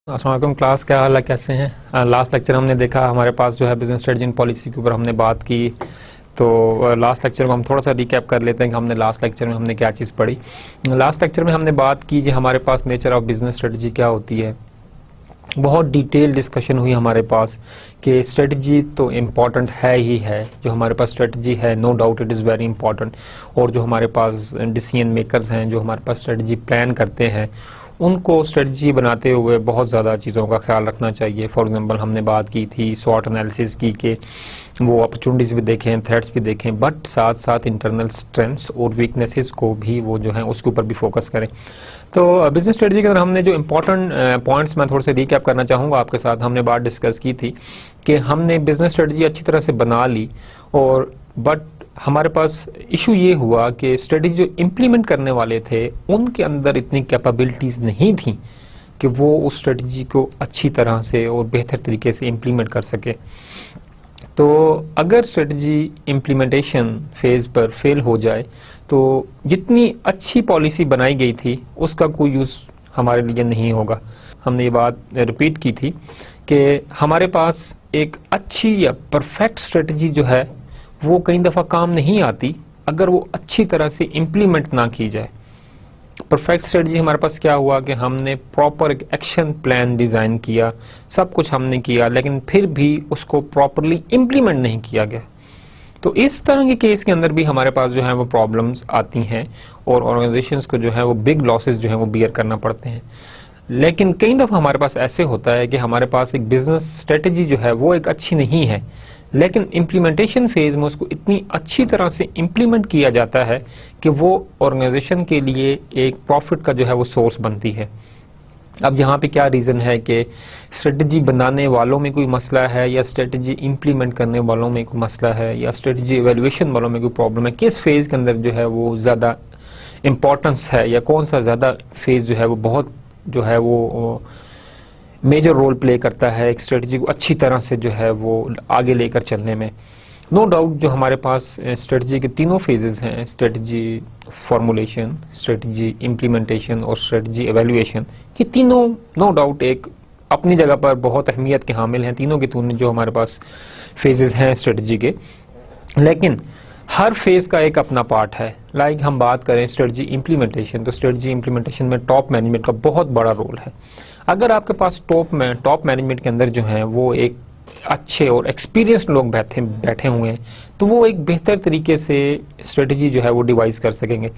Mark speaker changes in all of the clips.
Speaker 1: अस्सलाम वालेकुम क्लास, क्या हाल है, कैसे हैं। लास्ट लेक्चर हमने देखा, हमारे पास जो है बिजनेस स्ट्रेटजी एंड पॉलिसी के ऊपर हमने बात की। तो लास्ट लेक्चर को हम थोड़ा सा रिकैप कर लेते हैं कि हमने लास्ट लेक्चर में हमने क्या चीज़ पढ़ी। लास्ट लेक्चर में हमने बात की कि हमारे पास नेचर ऑफ बिजनेस स्ट्रेटजी क्या होती है। बहुत डिटेल डिस्कशन हुई हमारे पास कि स्ट्रेटजी तो इम्पॉर्टेंट है ही है। जो हमारे पास स्ट्रेटजी है, no doubt it is very important. और जो हमारे पास डिसीजन मेकर्स हैं, जो हमारे पास स्ट्रेटजी प्लान करते हैं, उनको स्ट्रेटजी बनाते हुए बहुत ज़्यादा चीज़ों का ख्याल रखना चाहिए। फॉर एग्जांपल हमने बात की थी स्वॉट एनालिसिस की कि वो अपॉर्चुनिटीज़ भी देखें, थ्रेट्स भी देखें, बट साथ साथ इंटरनल स्ट्रेंथ्स और वीकनेसेस को भी वो जो है उसके ऊपर भी फोकस करें। तो बिजनेस स्ट्रेटजी के अंदर हमने जो इम्पोर्टेंट पॉइंट्स मैं थोड़े से रिकैप करना चाहूँगा आपके साथ। हमने बात डिस्कस की थी कि हमने बिजनेस स्ट्रेटजी अच्छी तरह से बना ली, और बट हमारे पास इशू ये हुआ कि स्ट्रेटजी जो इम्प्लीमेंट करने वाले थे उनके अंदर इतनी कैपेबिलिटीज नहीं थी कि वो उस स्ट्रेटजी को अच्छी तरह से और बेहतर तरीके से इम्प्लीमेंट कर सके। तो अगर स्ट्रेटजी इम्प्लीमेंटेशन फेज पर फेल हो जाए तो जितनी अच्छी पॉलिसी बनाई गई थी उसका कोई यूज़ हमारे लिए नहीं होगा। हमने ये बात रिपीट की थी कि हमारे पास एक अच्छी या परफेक्ट स्ट्रेटजी जो है वो कई दफ़ा काम नहीं आती अगर वो अच्छी तरह से इम्प्लीमेंट ना की जाए। परफेक्ट स्ट्रेटजी हमारे पास क्या हुआ कि हमने प्रॉपर एक एक्शन प्लान डिज़ाइन किया, सब कुछ हमने किया, लेकिन फिर भी उसको प्रॉपरली इम्प्लीमेंट नहीं किया गया। तो इस तरह के केस के अंदर भी हमारे पास जो है वो प्रॉब्लम्स आती हैं और ऑर्गेनाइजेशंस को जो है वो बिग लॉसेस जो है वो बियर करना पड़ते हैं। लेकिन कई दफ़ा हमारे पास ऐसे होता है कि हमारे पास एक बिजनेस स्ट्रेटजी जो है वो एक अच्छी नहीं है, लेकिन इम्प्लीमेंटेशन फेज में उसको इतनी अच्छी तरह से इम्प्लीमेंट किया जाता है कि वो ऑर्गेनाइजेशन के लिए एक प्रॉफिट का जो है वो सोर्स बनती है। अब यहाँ पे क्या रीज़न है कि स्ट्रेटजी बनाने वालों में कोई मसला है, या स्ट्रेटजी इम्प्लीमेंट करने वालों में कोई मसला है, या स्ट्रेटजी एवेल्युएशन वालों में कोई प्रॉब्लम है, किस फेज़ के अंदर जो है वो ज़्यादा इम्पोर्टेंस है, या कौन सा ज़्यादा फेज़ जो है वो बहुत जो है वो मेजर रोल प्ले करता है एक स्ट्रेटजी को अच्छी तरह से जो है वो आगे लेकर चलने में। नो डाउट जो हमारे पास स्ट्रेटजी के तीनों फेजेस हैं, स्ट्रेटजी फॉर्मुलेशन, स्ट्रेटजी इम्प्लीमेंटेशन और स्ट्रेटजी एवेल्युएशन, ये तीनों नो डाउट एक अपनी जगह पर बहुत अहमियत के हामिल हैं। तीनों के तीनों जो हमारे पास फेजेस हैं स्ट्रेटजी के, लेकिन हर फेज का एक अपना पार्ट है। लाइक हम बात करें स्ट्रेटजी इम्प्लीमेंटेशन, तो स्ट्रेटजी इम्प्लीमेंटेशन में टॉप मैनेजमेंट का बहुत बड़ा रोल है। अगर आपके पास टॉप मैनेजमेंट के अंदर जो है वो एक अच्छे और एक्सपीरियंस्ड लोग बैठे हुए हैं, तो वो एक बेहतर तरीके से स्ट्रेटजी जो है वो डिवाइस कर सकेंगे।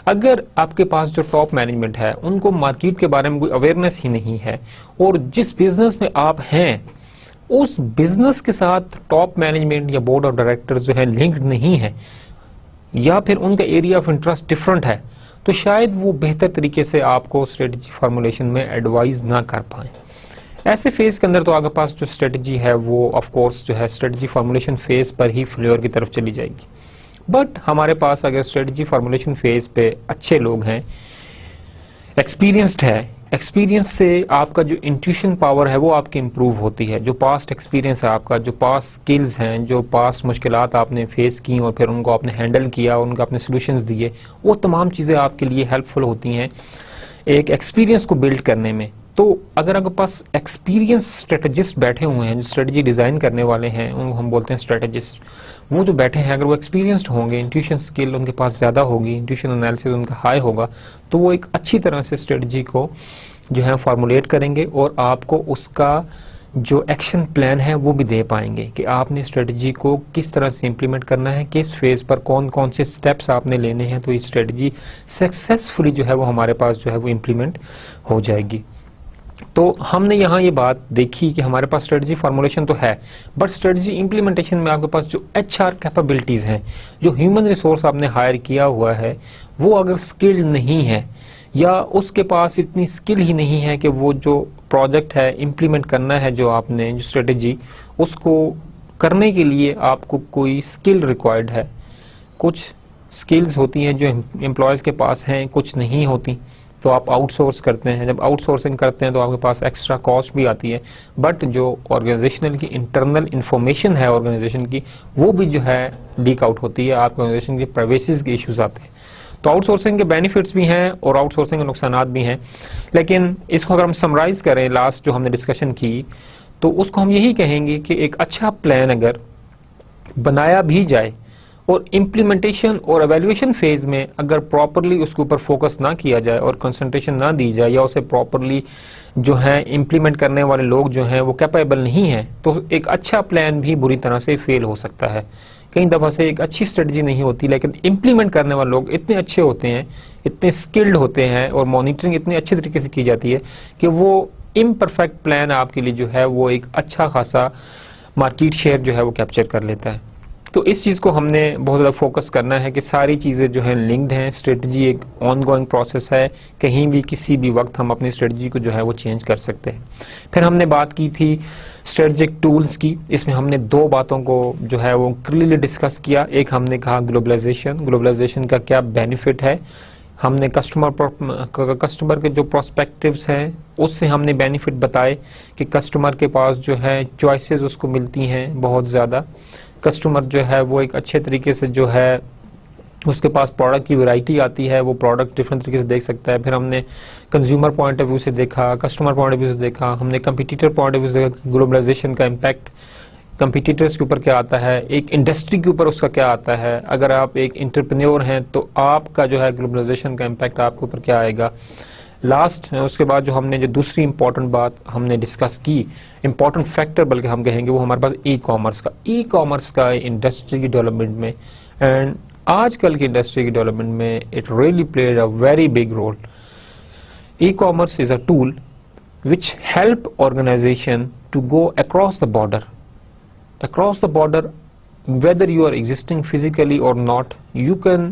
Speaker 1: अगर आपके पास जो टॉप मैनेजमेंट है उनको मार्केट के बारे में कोई अवेयरनेस ही नहीं है, और जिस बिजनेस में आप हैं उस बिजनेस के साथ टॉप मैनेजमेंट या बोर्ड ऑफ डायरेक्टर्स जो है लिंक्ड नहीं है, या फिर उनका एरिया ऑफ इंटरेस्ट डिफरेंट है, तो शायद वो बेहतर तरीके से आपको स्ट्रेटजी फॉर्मुलेशन में एडवाइज ना कर पाए। ऐसे फेज के अंदर तो आपके पास जो स्ट्रेटजी है वो ऑफ कोर्स जो है स्ट्रेटजी फॉर्मुलेशन फेज पर ही फेल्योर की तरफ चली जाएगी। बट हमारे पास अगर स्ट्रेटजी फॉर्मुलेशन फेज पे अच्छे लोग हैं, एक्सपीरियंस्ड है, एक्सपीरियंस से आपका जो इंट्यूशन पावर है वो आपकी इंप्रूव होती है। जो पास्ट एक्सपीरियंस है आपका, जो पास्ट स्किल्स हैं, जो पास्ट मुश्किलात आपने फेस की और फिर उनको आपने हैंडल किया, उनको आपने सॉल्यूशंस दिए, वो तमाम चीज़ें आपके लिए हेल्पफुल होती हैं एक एक्सपीरियंस को बिल्ड करने में। तो अगर आपके पास एक्सपीरियंस स्ट्रेटजिस्ट बैठे हुए हैं, जो स्ट्रेटजी डिज़ाइन करने वाले हैं, उनको हम बोलते हैं स्ट्रेटजिस्ट, वो जो बैठे हैं अगर वो एक्सपीरियंस्ड होंगे, इंट्यूशन स्किल उनके पास ज़्यादा होगी, इंट्यूशन एनालिसिस उनका हाई होगा, तो वो एक अच्छी तरह से स्ट्रेटजी को जो है फॉर्मुलेट करेंगे और आपको उसका जो एक्शन प्लान है वो भी दे पाएंगे कि आपने स्ट्रेटजी को किस तरह से इम्प्लीमेंट करना है, किस फेज पर कौन कौन से स्टेप्स आपने लेने हैं, तो ये स्ट्रेटजी सक्सेसफुली जो है वो हमारे पास जो है वो इम्प्लीमेंट हो जाएगी। तो हमने यहाँ ये बात देखी कि हमारे पास स्ट्रेटजी फॉर्मुलेशन तो है, बट स्ट्रेटजी इम्प्लीमेंटेशन में आपके पास जो HR कैपेबिलिटीज़ हैं, जो ह्यूमन रिसोर्स आपने हायर किया हुआ है, वो अगर स्किल्ड नहीं है, या उसके पास इतनी स्किल ही नहीं है कि वो जो प्रोजेक्ट है इम्प्लीमेंट करना है, जो आपने जो स्ट्रेटजी, उसको करने के लिए आपको कोई स्किल रिक्वायर्ड है। कुछ स्किल्स होती हैं जो एम्प्लॉयज़ के पास हैं, कुछ नहीं होती, तो आप आउटसोर्स करते हैं। जब आउटसोर्सिंग करते हैं तो आपके पास एक्स्ट्रा कॉस्ट भी आती है, बट जो ऑर्गेनाइजेशनल की इंटरनल इंफॉर्मेशन है ऑर्गेनाइजेशन की, वो भी जो है लीक आउट होती है, आपके ऑर्गेनाइजेशन के प्राइवेसी के इश्यूज आते हैं। तो आउटसोर्सिंग के बेनिफिट्स भी हैं और आउटसोर्सिंग के नुकसानात भी हैं, लेकिन इसको अगर हम समराइज करें लास्ट जो हमने डिस्कशन की, तो उसको हम यही कहेंगे कि एक अच्छा प्लान अगर बनाया भी जाए और इम्प्लीमेंटेशन और एवेल्युएशन फेज में अगर प्रॉपरली उसके ऊपर फोकस ना किया जाए और कंसंट्रेशन ना दी जाए, या उसे प्रॉपरली जो है इम्प्लीमेंट करने वाले लोग जो हैं वो कैपेबल नहीं है, तो एक अच्छा प्लान भी बुरी तरह से फेल हो सकता है। कई दफा से एक अच्छी स्ट्रेटजी नहीं होती, लेकिन इम्प्लीमेंट करने वाले लोग इतने अच्छे होते हैं, इतने स्किल्ड होते हैं और मॉनिटरिंग इतनी अच्छे तरीके से की जाती है कि वो इम्परफेक्ट प्लान आपके लिए जो है वो एक अच्छा खासा मार्केट शेयर जो है वो कैप्चर कर लेता है। तो इस चीज़ को हमने बहुत ज़्यादा फोकस करना है कि सारी चीज़ें जो है लिंक्ड हैं। स्ट्रेटजी एक ऑनगोइंग प्रोसेस है, कहीं भी किसी भी वक्त हम अपनी स्ट्रेटजी को जो है वो चेंज कर सकते हैं। फिर हमने बात की थी स्ट्रेटजिक टूल्स की, इसमें हमने दो बातों को जो है वो क्लियरली डिस्कस किया। एक हमने कहा ग्लोबलाइजेशन का क्या बेनिफिट है, हमने कस्टमर के जो प्रोस्पेक्टिव्स हैं उससे हमने बेनिफिट बताए कि कस्टमर के पास जो है चॉइसेस उसको मिलती हैं बहुत ज़्यादा, कस्टमर जो है वो एक अच्छे तरीके से जो है उसके पास प्रोडक्ट की वैरायटी आती है, वो प्रोडक्ट डिफरेंट तरीके से देख सकता है। फिर हमने कंज्यूमर पॉइंट ऑफ व्यू से देखा, कस्टमर पॉइंट ऑफ व्यू से देखा, हमने कंपटीटर पॉइंट ऑफ व्यू से देखा ग्लोबलाइजेशन का इम्पैक्ट कंपटीटर्स के ऊपर क्या आता है, एक इंडस्ट्री के ऊपर उसका क्या आता है, अगर आप एक एंटरप्रेन्योर हैं तो आपका जो है ग्लोबलाइजेशन का इम्पैक्ट आपके ऊपर क्या आएगा। लास्ट उसके बाद जो हमने जो दूसरी इंपॉर्टेंट बात हमने डिस्कस की, इंपॉर्टेंट फैक्टर बल्कि हम कहेंगे, वो हमारे पास ई कॉमर्स का इंडस्ट्री की डेवलपमेंट में एंड आजकल की इंडस्ट्री की डेवलपमेंट में it really played a very big role. E commerce is a tool which help organization to go across the border, whether you are existing physically or not, you can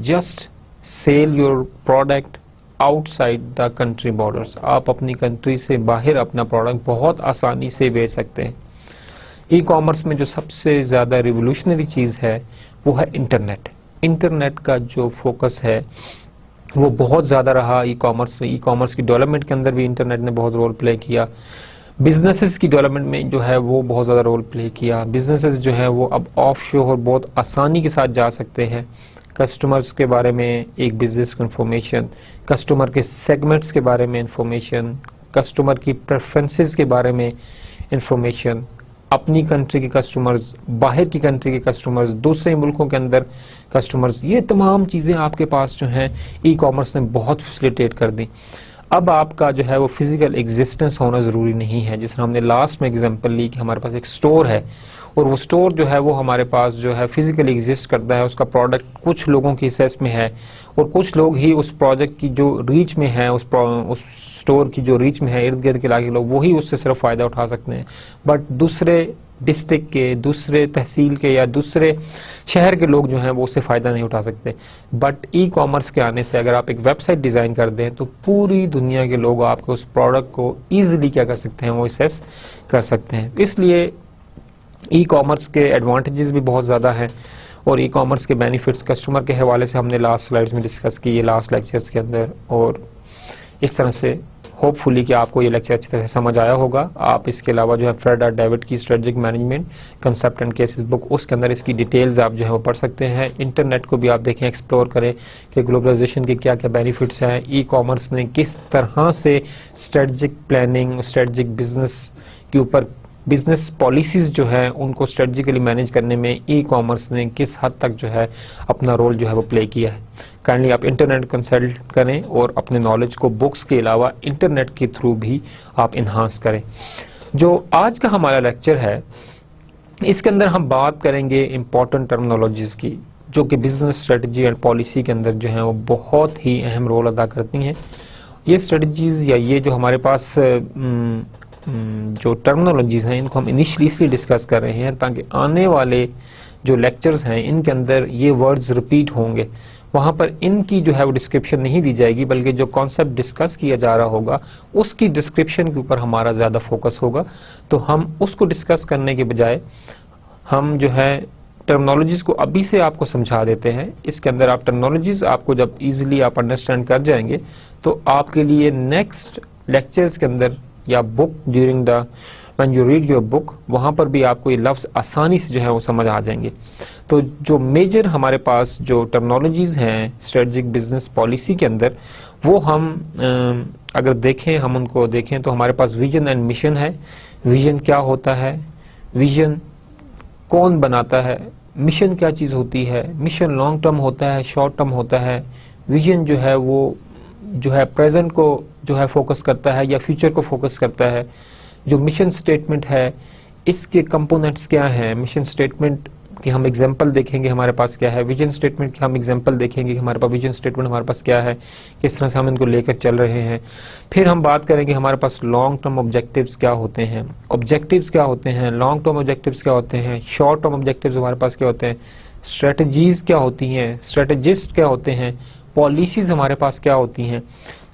Speaker 1: just sell your product outside the country borders। आप अपनी country से बाहर अपना product बहुत आसानी से बेच सकते हैं। ई कॉमर्स में जो सबसे ज़्यादा रिवोल्यूशनरी चीज़ है वो है इंटरनेट का जो फोकस है वो बहुत ज़्यादा रहा ई कॉमर्स में। ई कॉमर्स की डेवलपमेंट के अंदर भी इंटरनेट ने बहुत रोल प्ले किया, बिजनेसेस की डेवलपमेंट में जो है वो बहुत ज़्यादा रोल प्ले किया। बिजनेसेस जो है वो अब ऑफ शोर बहुत आसानी के साथ जा सकते हैं। कस्टमर्स के बारे में एक बिजनेस को इन्फॉर्मेशन, कस्टमर के सेगमेंट्स के बारे में इंफॉर्मेशन, कस्टमर की प्रेफरेंसेस के बारे में इंफॉर्मेशन, अपनी कंट्री के कस्टमर्स, बाहर की कंट्री के कस्टमर्स, दूसरे मुल्कों के अंदर कस्टमर्स, ये तमाम चीज़ें आपके पास जो हैं ई कॉमर्स ने बहुत फैसिलिटेट कर दी। अब आपका जो है वो फिजिकल एग्जिस्टेंस होना ज़रूरी नहीं है। जिस हमने लास्ट में एग्जांपल ली कि हमारे पास एक स्टोर है और वो स्टोर जो है वो हमारे पास जो है फिजिकली एग्जिस्ट करता है, उसका प्रोडक्ट कुछ लोगों की एक्सेस में है और कुछ लोग ही उस प्रोजेक्ट की जो रीच में है, उस स्टोर की जो रीच में है, इर्द गिर्द के इलाके लोग वही उससे सिर्फ फ़ायदा उठा सकते हैं। बट दूसरे डिस्ट्रिक्ट के, दूसरे तहसील के या दूसरे शहर के लोग जो हैं वो उससे फ़ायदा नहीं उठा सकते। बट ई कॉमर्स के आने से अगर आप एक वेबसाइट डिज़ाइन कर दें तो पूरी दुनिया के लोग आपके उस प्रोडक्ट को ईजिली क्या कर सकते हैं, वो एक्सेस कर सकते हैं। इसलिए ई कॉमर्स के एडवांटेजेस भी बहुत ज़्यादा हैं और ई कॉमर्स के बेनिफिट्स कस्टमर के हवाले से हमने लास्ट स्लाइड्स में डिस्कस किए, लास्ट लेक्चर्स के अंदर। और इस तरह से होपफुली कि आपको ये लेक्चर अच्छी तरह से समझ आया होगा। आप इसके अलावा जो है फ्रेड आर डेविड की strategic management concept and cases book, उसके अंदर इसकी डिटेल्स आप जो है वो पढ़ सकते हैं। इंटरनेट को भी आप देखें, एक्सप्लोर करें कि ग्लोबलाइजेशन के क्या क्या बेनिफिट्स हैं, ई कॉमर्स ने किस तरह से स्ट्रेटेजिक प्लानिंग, स्ट्रेटेजिक बिजनेस के ऊपर बिजनेस पॉलिसीज जो है उनको स्ट्रेटजिकली मैनेज करने में ई कॉमर्स ने किस हद तक जो है अपना रोल जो है वो प्ले किया है। काइंडली आप इंटरनेट कंसल्ट करें और अपने नॉलेज को बुक्स के अलावा इंटरनेट के थ्रू भी आप इन्हांस करें। जो आज का हमारा लेक्चर है इसके अंदर हम बात करेंगे इम्पॉर्टेंट टर्मिनोलॉजीज की जो कि बिजनेस स्ट्रेटजी एंड पॉलिसी के अंदर जो है वो बहुत ही अहम रोल अदा करती हैं। ये स्ट्रेटजीज या ये जो हमारे पास जो टर्मिनोलॉजीज हैं इनको हम इनिशियली इसलिए डिस्कस कर रहे हैं ताकि आने वाले जो लेक्चर्स हैं इनके अंदर ये वर्ड्स रिपीट होंगे, वहाँ पर इनकी जो है वो डिस्क्रिप्शन नहीं दी जाएगी, बल्कि जो कॉन्सेप्ट डिस्कस किया जा रहा होगा उसकी डिस्क्रिप्शन के ऊपर हमारा ज़्यादा फोकस होगा। तो हम उसको डिस्कस करने के बजाय हम जो है टर्मिनोलॉजीज को अभी से आपको समझा देते हैं। इसके अंदर आप टर्मिनोलॉजीज आपको जब इजीली आप अंडरस्टैंड कर जाएंगे तो आपके लिए नेक्स्ट लेक्चर्स के अंदर या book during the when you read your book, वहाँ पर भी आपको ये लफ्ज़ आसानी से जो है वो समझ आ जाएंगे। तो जो मेजर हमारे पास जो टर्मिनोलॉजीज़ हैं स्ट्रेटजिक बिजनेस पॉलिसी के अंदर, वो हम अगर देखें, हम उनको देखें तो हमारे पास विजन एंड मिशन है। विजन क्या होता है, विजन कौन बनाता है, मिशन क्या चीज़ होती है, मिशन लॉन्ग टर्म होता है, शॉर्ट टर्म होता है, विजन जो है वो जो है प्रेजेंट को जो है फोकस करता है या फ्यूचर को फोकस करता है। जो मिशन स्टेटमेंट है इसके कंपोनेंट्स क्या हैं, मिशन स्टेटमेंट कि हम एग्जांपल देखेंगे हमारे पास क्या है, विजन स्टेटमेंट की हम एग्जांपल देखेंगे कि हमारे पास विजन स्टेटमेंट हमारे पास क्या है, किस तरह से हम इनको लेकर चल रहे हैं। फिर हम बात करेंगे हमारे पास लॉन्ग टर्म ऑब्जेक्टिव्स क्या होते हैं, ऑब्जेक्टिव्स क्या होते हैं, लॉन्ग टर्म ऑब्जेक्टिव्स क्या होते हैं, शॉर्ट टर्म ऑब्जेक्टिव्स हमारे पास क्या होते हैं, स्ट्रेटजीज क्या होती हैं, स्ट्रेटेजिस्ट क्या होते हैं, पॉलिसीज हमारे पास क्या होती हैं।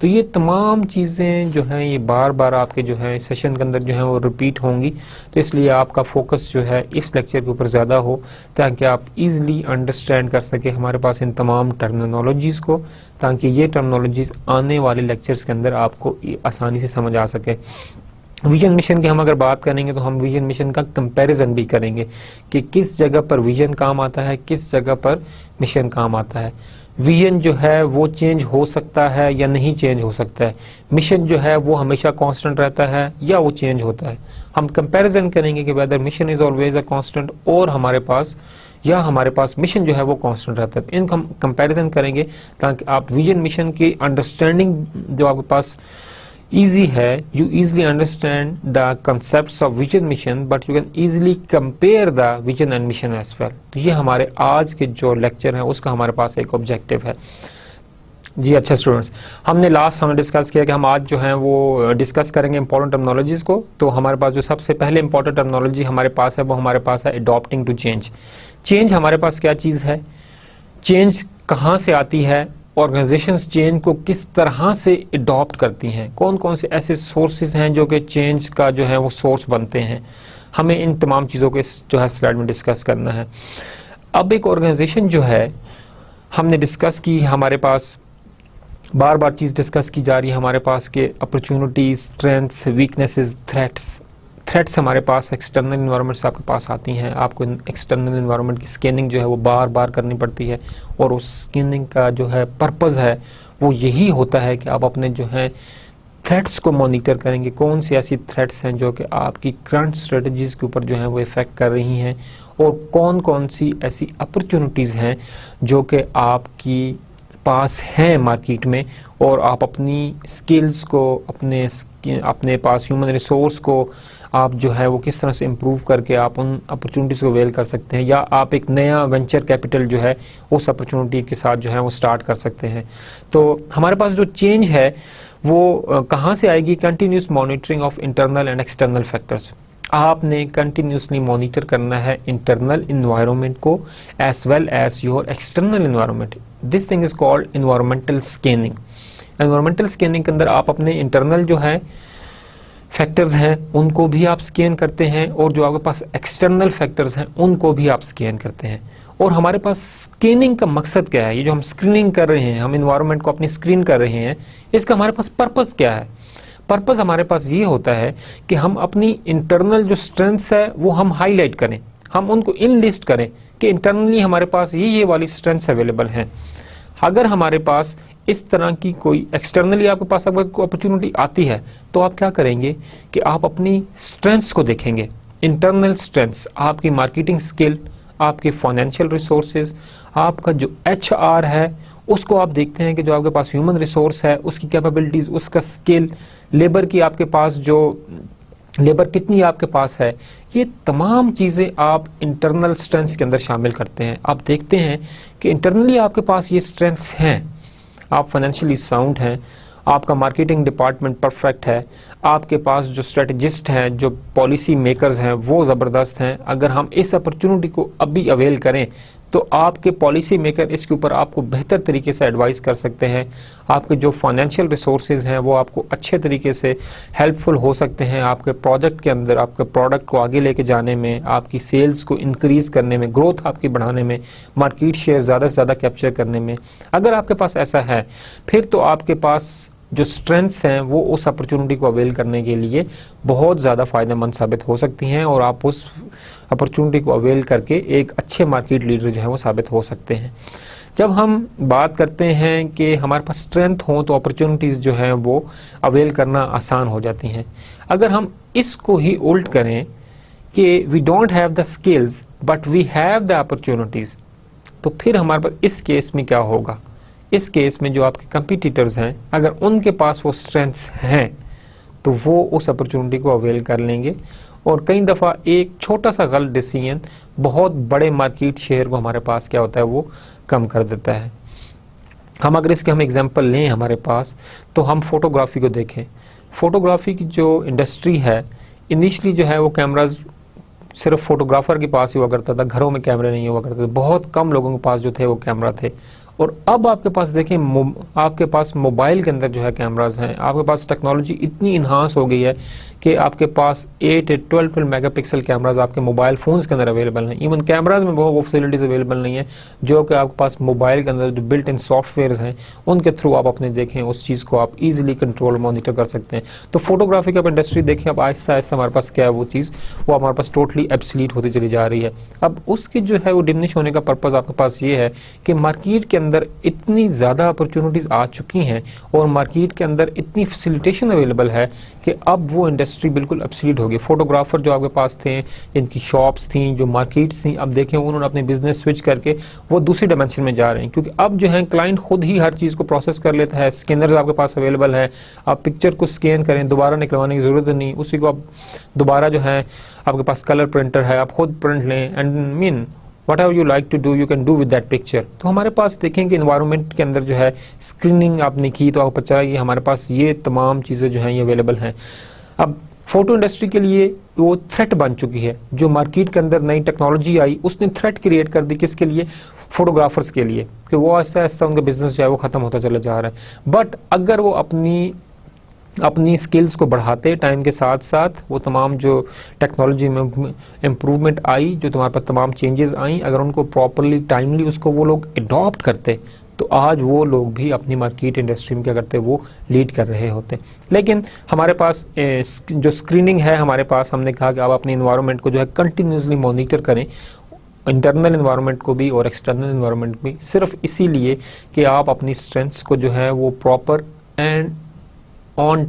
Speaker 1: तो ये तमाम चीज़ें जो हैं ये बार बार आपके जो है सेशन के अंदर जो है वो रिपीट होंगी। तो इसलिए आपका फोकस जो है इस लेक्चर के ऊपर ज़्यादा हो ताकि आप इजीली अंडरस्टैंड कर सके हमारे पास इन तमाम टर्मिनोलॉजीज़ को, ताकि ये टर्मिनोलॉजीज़ आने वाले लेक्चर्स के अंदर आपको आसानी से समझ आ सके। विजन मिशन की हम अगर बात करेंगे तो हम विजन मिशन का कंपैरिजन भी करेंगे कि किस जगह पर विजन काम आता है, किस जगह पर मिशन काम आता है। विजन जो है वो चेंज हो सकता है या नहीं चेंज हो सकता है, मिशन जो है वो हमेशा कांस्टेंट रहता है या वो चेंज होता है। हम कंपैरिजन करेंगे कि whether mission is always a constant और हमारे पास मिशन जो है वो कांस्टेंट रहता है। इनको हम कंपैरिजन करेंगे ताकि आप विजन मिशन की अंडरस्टैंडिंग जो आपके पास easy है, you easily understand the concepts of vision mission but you can easily compare the vision and mission as well। तो ये हमारे आज के जो लेक्चर है उसका हमारे पास एक ऑब्जेक्टिव है जी। अच्छा स्टूडेंट्स, हमने डिस्कस किया कि हम आज जो है वो डिस्कस करेंगे इंपॉर्टेंट टर्मिनोलॉजीज को। तो हमारे पास जो सबसे पहले इंपॉर्टेंट टर्मिनोलॉजी हमारे पास है वो हमारे पास है अडॉप्टिंग टू चेंज। चेंज हमारे पास क्या चीज़ है, चेंज कहाँ से आती है, ऑर्गेनाइजेशंस चेंज को किस तरह से अडॉप्ट करती हैं, कौन कौन से ऐसे सोर्सेज हैं जो कि चेंज का जो है वो सोर्स बनते हैं, हमें इन तमाम चीज़ों को इस जो है स्लाइड में डिस्कस करना है। अब एक ऑर्गेनाइजेशन जो है हमने डिस्कस की, हमारे पास बार बार चीज़ डिस्कस की जा रही है हमारे पास के अपॉर्चुनिटीज, स्ट्रेंथ्स, वीकनेसेस, थ्रेट्स हमारे पास एक्सटर्नल इन्वायरमेंट से आपके पास आती हैं। आपको एक्सटर्नल इन्वायरमेंट की स्कैनिंग जो है वो बार बार करनी पड़ती है और उस स्कैनिंग का जो है पर्पज़ है वो यही होता है कि आप अपने जो है थ्रेट्स को मॉनिटर करेंगे, कौन सी ऐसी थ्रेट्स हैं जो कि आपकी करंट स्ट्रेटजीज़ के ऊपर जो है वो इफ़ेक्ट कर रही हैं और कौन कौन सी ऐसी अपॉर्चुनिटीज़ हैं जो कि आपकी पास हैं मार्केट में और आप अपनी स्किल्स को, अपने पास ह्यूमन रिसोर्स को आप जो है वो किस तरह से इम्प्रूव करके आप उन अपॉर्चुनिटीज़ को वेल कर सकते हैं, या आप एक नया वेंचर कैपिटल जो है उस अपॉर्चुनिटी के साथ जो है वो स्टार्ट कर सकते हैं। तो हमारे पास जो चेंज है वो कहाँ से आएगी, continuous monitoring of internal and external factors. आपने कंटिन्यूसली मॉनिटर करना है इंटरनल इन्वायरमेंट को as well as your external environment. This thing is called environmental scanning. Environmental scanning के अंदर आप अपने इंटरनल जो है फैक्टर्स हैं उनको भी आप स्कैन करते हैं और जो आपके पास एक्सटर्नल फैक्टर्स हैं उनको भी आप स्कैन करते हैं। और हमारे पास स्कैनिंग का मकसद क्या है, ये जो हम स्क्रीनिंग कर रहे हैं, हम इन्वायरमेंट को अपनी स्क्रीन कर रहे हैं, इसका हमारे पास पर्पस क्या है। पर्पस हमारे पास ये होता है कि हम अपनी इंटरनल जो स्ट्रेंथ्स है वो हम हाईलाइट करें, हम उनको इन लिस्ट करें कि इंटरनली हमारे पास ये वाली स्ट्रेंथ्स अवेलेबल हैं। अगर हमारे पास इस तरह की कोई एक्सटर्नली आपके पास अगर कोई अपॉर्चुनिटी आती है तो आप क्या करेंगे कि आप अपनी स्ट्रेंथ्स को देखेंगे, इंटरनल स्ट्रेंथ्स, आपकी मार्केटिंग स्किल, आपके फाइनेंशियल रिसोर्सेज, आपका जो HR है उसको आप देखते हैं कि जो आपके पास ह्यूमन रिसोर्स है उसकी कैपेबिलिटीज, उसका स्किल, लेबर की आपके पास जो लेबर कितनी आपके पास है, ये तमाम चीज़ें आप इंटरनल स्ट्रेंथ्स के अंदर शामिल करते हैं। आप देखते हैं कि इंटरनली आपके पास ये स्ट्रेंथ्स हैं, आप फाइनेंशियली साउंड हैं, आपका मार्केटिंग डिपार्टमेंट परफेक्ट है, आपके पास जो स्ट्रेटजिस्ट हैं, जो पॉलिसी मेकर्स हैं वो ज़बरदस्त हैं। अगर हम इस अपॉर्चुनिटी को अभी अवेल करें तो आपके पॉलिसी मेकर इसके ऊपर आपको बेहतर तरीके से एडवाइस कर सकते हैं। आपके जो फाइनेंशियल रिसोर्सेज हैं वो आपको अच्छे तरीके से हेल्पफुल हो सकते हैं आपके प्रोजेक्ट के अंदर, आपके प्रोडक्ट को आगे लेके जाने में, आपकी सेल्स को इंक्रीज़ करने में, ग्रोथ आपकी बढ़ाने में, मार्केट शेयर ज़्यादा से ज़्यादा कैप्चर करने में। अगर आपके पास ऐसा है फिर तो आपके पास जो स्ट्रेंथ्स हैं वो उस अपॉर्चुनिटी को अवेल करने के लिए बहुत ज़्यादा फ़ायदेमंद साबित हो सकती हैं और आप उस अपॉर्चुनिटी को अवेल करके एक अच्छे मार्केट लीडर जो है वो साबित हो सकते हैं। जब हम बात करते हैं कि हमारे पास स्ट्रेंथ हो तो अपॉर्चुनिटीज़ जो हैं वो अवेल करना आसान हो जाती हैं। अगर हम इसको ही उल्ट करें कि we don't have the skills but we have the opportunities, तो फिर हमारे पास इस केस में क्या होगा? इस केस में जो आपके कंपटीटर्स हैं, अगर उनके पास वो स्ट्रेंथ्स हैं तो वो उस अपॉर्चुनिटी को अवेल कर लेंगे और कई दफ़ा एक छोटा सा गलत डिसीजन बहुत बड़े मार्केट शेयर को हमारे पास क्या होता है वो कम कर देता है। हम अगर इसके हम एग्जांपल लें हमारे पास, तो हम फोटोग्राफी को देखें। फोटोग्राफी की जो इंडस्ट्री है, इनिशियली जो है वो कैमराज सिर्फ फोटोग्राफर के पास ही हुआ करता था, घरों में कैमरे नहीं हुआ करते थे, बहुत कम लोगों के पास जो थे वो कैमरा थे। और अब आपके पास देखें, आपके पास मोबाइल के अंदर जो है कैमराज हैं, आपके पास टेक्नोलॉजी इतनी इन्हांस हो गई है कि आपके पास 8-12 मेगापिक्सल कैमराज आपके मोबाइल फ़ोन्स के अंदर अवेलेबल हैं। इवन कैमराज में बहुत वो फैसिलिटीज़ अवेलेबल नहीं है जो कि आपके पास मोबाइल के अंदर जो बिल्ट इन सॉफ्टवेयर हैं उनके थ्रू आप अपने देखें उस चीज़ को आप इजीली कंट्रोल मॉनिटर कर सकते हैं। तो फोटोग्राफी की आप इंडस्ट्री देखें, अब आहिस्ता आहिस्ता हमारे पास क्या है वो चीज़ वो हमारे पास टोटली एब्सोल्यूट होती चली जा रही है। अब उसकी जो है वो डिमिनिश होने का पर्पज़ आपके पास ये है कि मार्केट के अंदर इतनी ज़्यादा अपॉर्चुनिटीज़ आ चुकी हैं और मार्केट के अंदर इतनी फैसिलिटेशन अवेलेबल है कि अब वो इंडस्ट्री बिल्कुल एब्सोल्यूट हो गई। फोटोग्राफर जो आपके पास थे, जिनकी शॉप्स थी, जो मार्केट्स थी, अब देखें उन्होंने अपने बिजनेस स्विच करके वो दूसरी डायमेंशन में जा रहे हैं, क्योंकि अब जो है क्लाइंट खुद ही हर चीज़ को प्रोसेस कर लेता है। स्कैनर्स आपके पास अवेलेबल है, आप पिक्चर को स्कैन करें, दोबारा निकलवाने की ज़रूरत नहीं, उसी को आप दोबारा जो है आपके पास कलर प्रिंटर है, आप खुद प्रिंट लें and mean whatever you like to do you can do with that picture। तो हमारे पास देखें कि इन्वायरमेंट के अंदर जो है स्क्रीनिंग आपने की तो आपको पता चला कि हमारे पास ये तमाम चीज़ें जो हैं ये अवेलेबल हैं। अब फोटो इंडस्ट्री के लिए वो थ्रेट बन चुकी है। जो मार्केट के अंदर नई टेक्नोलॉजी आई उसने थ्रेट क्रिएट कर दी, किसके लिए? फोटोग्राफर्स के लिए, कि वो आहिस्ता आहिस्ता उनका बिजनेस जो है वो ख़त्म होता चला जा रहा है। बट अगर वो अपनी स्किल्स को बढ़ाते टाइम के साथ साथ, वो तमाम जो टेक्नोलॉजी में इम्प्रूवमेंट आई, जो तुम्हारे पास तमाम चेंजेस आई, अगर उनको प्रॉपरली टाइमली उसको वो लोग अडॉप्ट करते तो आज वो लोग भी अपनी मार्केट इंडस्ट्री में क्या करते वो लीड कर रहे होते। लेकिन हमारे पास जो स्क्रीनिंग है हमारे पास, हमने कहा कि आप अपने इन्वायरमेंट को जो है कंटिन्यूसली मॉनिटर करें, इंटरनल इन्वायरमेंट को भी और एक्सटर्नल इन्वायरमेंट भी, सिर्फ इसीलिए कि आप अपनी स्ट्रेंथ्स को जो है वो प्रॉपर एंड ऑन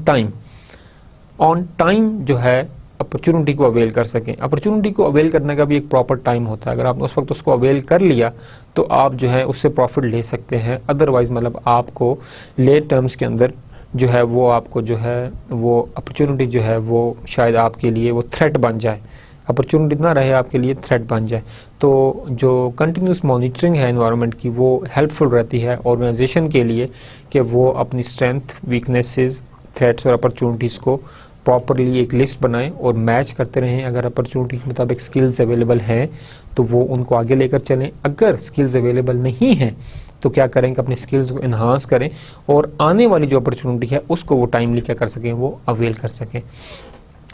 Speaker 1: टाइम जो है अपॉर्चुनिटी को अवेल कर सकें। अपॉर्चुनिटी को अवेल करने का भी एक प्रॉपर टाइम होता है। अगर आपने उस वक्त उसको अवेल कर लिया तो आप जो है उससे प्रॉफिट ले सकते हैं, अदरवाइज मतलब आपको लेट टर्म्स के अंदर जो है वो आपको जो है वो अपॉर्चुनिटी जो है वो शायद आपके लिए वो थ्रेट बन जाए, अपॉर्चुनिटी ना रहे आपके लिए थ्रेट बन जाए। तो जो कंटिन्यूस मॉनिटरिंग है एनवायरनमेंट की वो हेल्पफुल रहती है ऑर्गेनाइजेशन के लिए कि वो अपनी स्ट्रेंथ, वीकनेसेस, थ्रेट्स और अपॉर्चुनिटीज़ को प्रॉपरली एक लिस्ट बनाएं और मैच करते रहें। अगर अपॉर्चुनिटी के मुताबिक स्किल्स अवेलेबल हैं तो वो उनको आगे लेकर चलें, अगर स्किल्स अवेलेबल नहीं हैं तो क्या करें कि अपनी स्किल्स को इन्हांस करें और आने वाली जो अपॉर्चुनिटी है उसको वो टाइमली क्या कर सकें, वो अवेल कर सकें।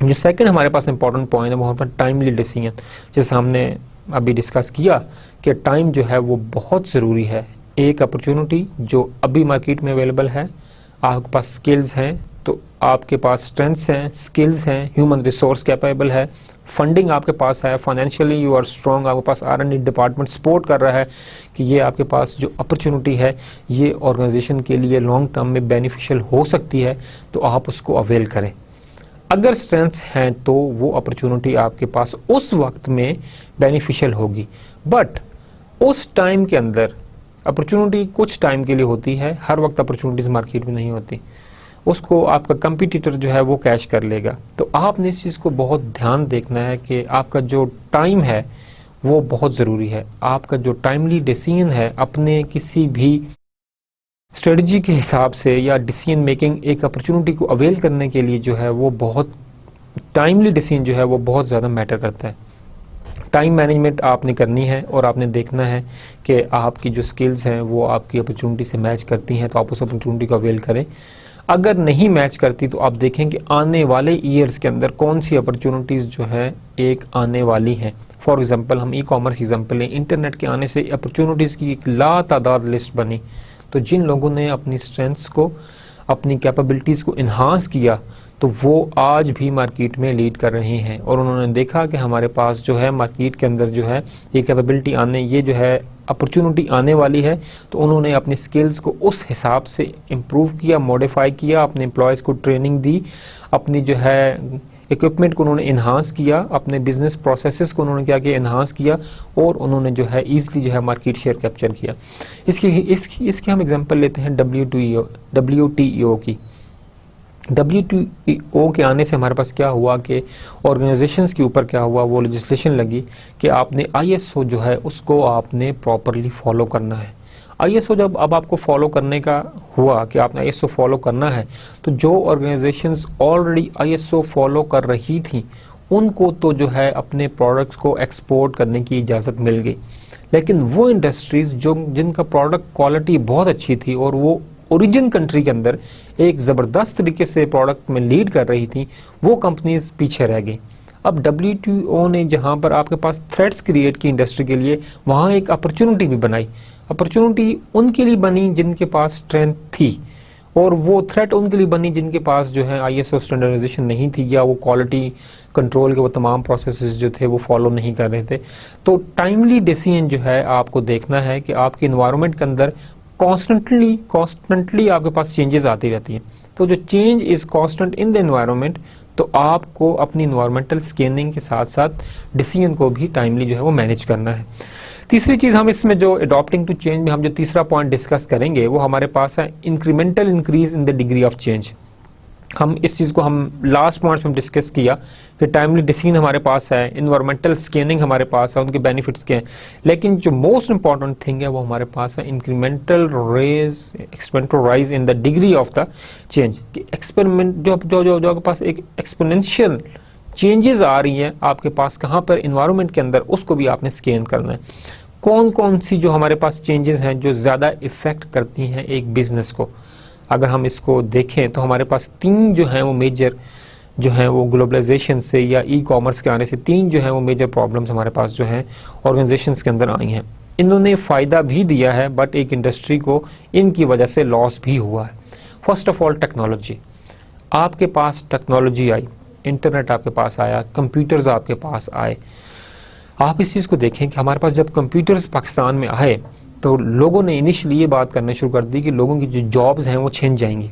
Speaker 1: जो सेकंड हमारे पास इंपॉर्टेंट पॉइंट है वो पर टाइमली डिसीजन, जैसे हमने अभी डिस्कस किया कि टाइम जो है वो बहुत ज़रूरी है। एक अपॉर्चुनिटी जो अभी मार्केट में अवेलेबल है, आपके पास स्किल्स हैं तो आपके पास स्ट्रेंथ्स हैं, स्किल्स हैं, ह्यूमन रिसोर्स कैपेबल है, फंडिंग आपके पास है, फाइनेंशियली यू आर स्ट्रॉन्ग, आपके पास R&D डिपार्टमेंट सपोर्ट कर रहा है कि ये आपके पास जो अपॉर्चुनिटी है ये ऑर्गेनाइजेशन के लिए लॉन्ग टर्म में बेनिफिशियल हो सकती है, तो आप उसको अवेल करें। अगर स्ट्रेंथ्स हैं तो वो अपॉर्चुनिटी आपके पास उस वक्त में बेनिफिशियल होगी, बट उस टाइम के अंदर अपॉर्चुनिटी कुछ टाइम के लिए होती है, हर वक्त अपॉर्चुनिटीज़ मार्केट में नहीं होती, उसको आपका कंपटीटर जो है वो कैश कर लेगा। तो आपने इस चीज़ को बहुत ध्यान देखना है कि आपका जो टाइम है वो बहुत ज़रूरी है। आपका जो टाइमली डिसीजन है अपने किसी भी स्ट्रेटजी के हिसाब से या डिसीजन मेकिंग, एक अपॉर्चुनिटी को अवेल करने के लिए जो है वो बहुत टाइमली डिसीजन जो है वो बहुत ज़्यादा मैटर करता है। टाइम मैनेजमेंट आपने करनी है और आपने देखना है कि आपकी जो स्किल्स हैं वो आपकी अपॉर्चुनिटी से मैच करती हैं, तो आप उस अपॉर्चुनिटी को अवेल करें। अगर नहीं मैच करती तो आप देखें कि आने वाले ईयर्स के अंदर कौन सी अपॉर्चुनिटीज़ जो है एक आने वाली हैं। फॉर एग्जांपल हम ई कॉमर्स एग्जांपल लें, इंटरनेट के आने से अपॉर्चुनिटीज़ की एक लातादाद लिस्ट बनी, तो जिन लोगों ने अपनी स्ट्रेंथ्स को अपनी कैपेबिलिटीज़ को इन्हांस किया, तो वो आज भी मार्केट में लीड कर रहे हैं। और उन्होंने देखा कि हमारे पास जो है मार्केट के अंदर जो है ये कैपेबिलिटी आने, ये जो है अपॉर्चुनिटी आने वाली है, तो उन्होंने अपनी स्किल्स को उस हिसाब से इम्प्रूव किया, मॉडिफाई किया, अपने एम्प्लॉयज़ को ट्रेनिंग दी, अपनी जो है इक्विपमेंट को उन्होंने इन्हांस किया, अपने बिजनेस प्रोसेसेस को उन्होंने क्या किया, इन्हांस किया, और उन्होंने जो है ईजिली जो है मार्केट शेयर कैप्चर किया। इसकी हम एग्जांपल लेते हैं WTO की। WTO के आने से हमारे पास क्या हुआ कि ऑर्गेनाइजेशंस के ऊपर क्या हुआ, वो लेजिस्लेशन लगी कि आपने ISO जो है उसको आपने प्रॉपरली फॉलो करना है। ISO जब अब आपको फॉलो करने का हुआ कि आपने ISO फॉलो करना है, तो जो ऑर्गेनाइजेशंस ऑलरेडी ISO फॉलो कर रही थी उनको तो जो है अपने प्रोडक्ट्स को एक्सपोर्ट करने की इजाज़त मिल गई, लेकिन वो इंडस्ट्रीज़ जिनका प्रोडक्ट क्वालिटी बहुत अच्छी थी और वो ओरिजिन कंट्री के अंदर एक ज़बरदस्त तरीके से प्रोडक्ट में लीड कर रही थी, वो कंपनीज पीछे रह गई। अब WTO ने जहाँ पर आपके पास थ्रेट्स क्रिएट की इंडस्ट्री के लिए, वहाँ एक अपॉर्चुनिटी भी बनाई। अपॉर्चुनिटी उनके लिए बनी जिनके पास स्ट्रेंथ थी, और वो थ्रेट उनके लिए बनी जिनके पास जो है ISO स्टैंडर्डाइजेशन नहीं थी, या वो क्वालिटी कंट्रोल के वो तमाम प्रोसेसेस जो थे वो फॉलो नहीं कर रहे थे। तो टाइमली डिसीजन जो है आपको देखना है कि आपके इन्वायरमेंट के अंदर कॉन्स्टेंटली आपके पास चेंजेस आती रहती हैं। तो जो change is constant in the environment, तो आपको अपनी इन्वायरमेंटल स्कैनिंग के साथ साथ डिसीजन को भी टाइमली जो है वो मैनेज करना है। तीसरी चीज़ हम इसमें जो अडॉप्टिंग टू चेंज में हम जो तीसरा पॉइंट डिस्कस करेंगे वो हमारे पास है incremental increase in the degree of change. हम इस चीज़ को हम लास्ट पॉइंट में डिस्कस किया कि टाइमली डिसीजन हमारे पास है, इन्वायरमेंटल स्कैनिंग हमारे पास है, उनके बेनिफिट्स के हैं, लेकिन जो मोस्ट इंपॉर्टेंट थिंग है वो हमारे पास है incremental rise in the degree of the change. कि एक्सपेरिमेंट जो आपके पास एक एक्सपोनेंशियल चेंजेस आ रही हैं आपके पास कहाँ पर, इन्वायरमेंट के अंदर, उसको भी आपने स्कैन करना है। कौन कौन सी जो हमारे पास चेंजेस हैं जो ज़्यादा इफेक्ट करती हैं एक बिजनेस को, अगर हम इसको देखें तो हमारे पास तीन जो हैं वो मेजर जो हैं वो ग्लोबलाइजेशन से या ई-कॉमर्स के आने से तीन जो हैं वो मेजर प्रॉब्लम्स हमारे पास जो हैं ऑर्गेनाइजेशंस के अंदर आई हैं। इन्होंने फ़ायदा भी दिया है बट एक इंडस्ट्री को इनकी वजह से लॉस भी हुआ है। फर्स्ट ऑफ ऑल टेक्नोलॉजी, आपके पास टेक्नोलॉजी आई, इंटरनेट आपके पास आया, कंप्यूटर्स आपके पास आए। आप इस चीज़ को देखें कि हमारे पास जब कंप्यूटर्स पाकिस्तान में आए तो लोगों ने इनिशियली ये बात करना शुरू कर दी कि लोगों की जो जॉब्स हैं वो छिन जाएंगी,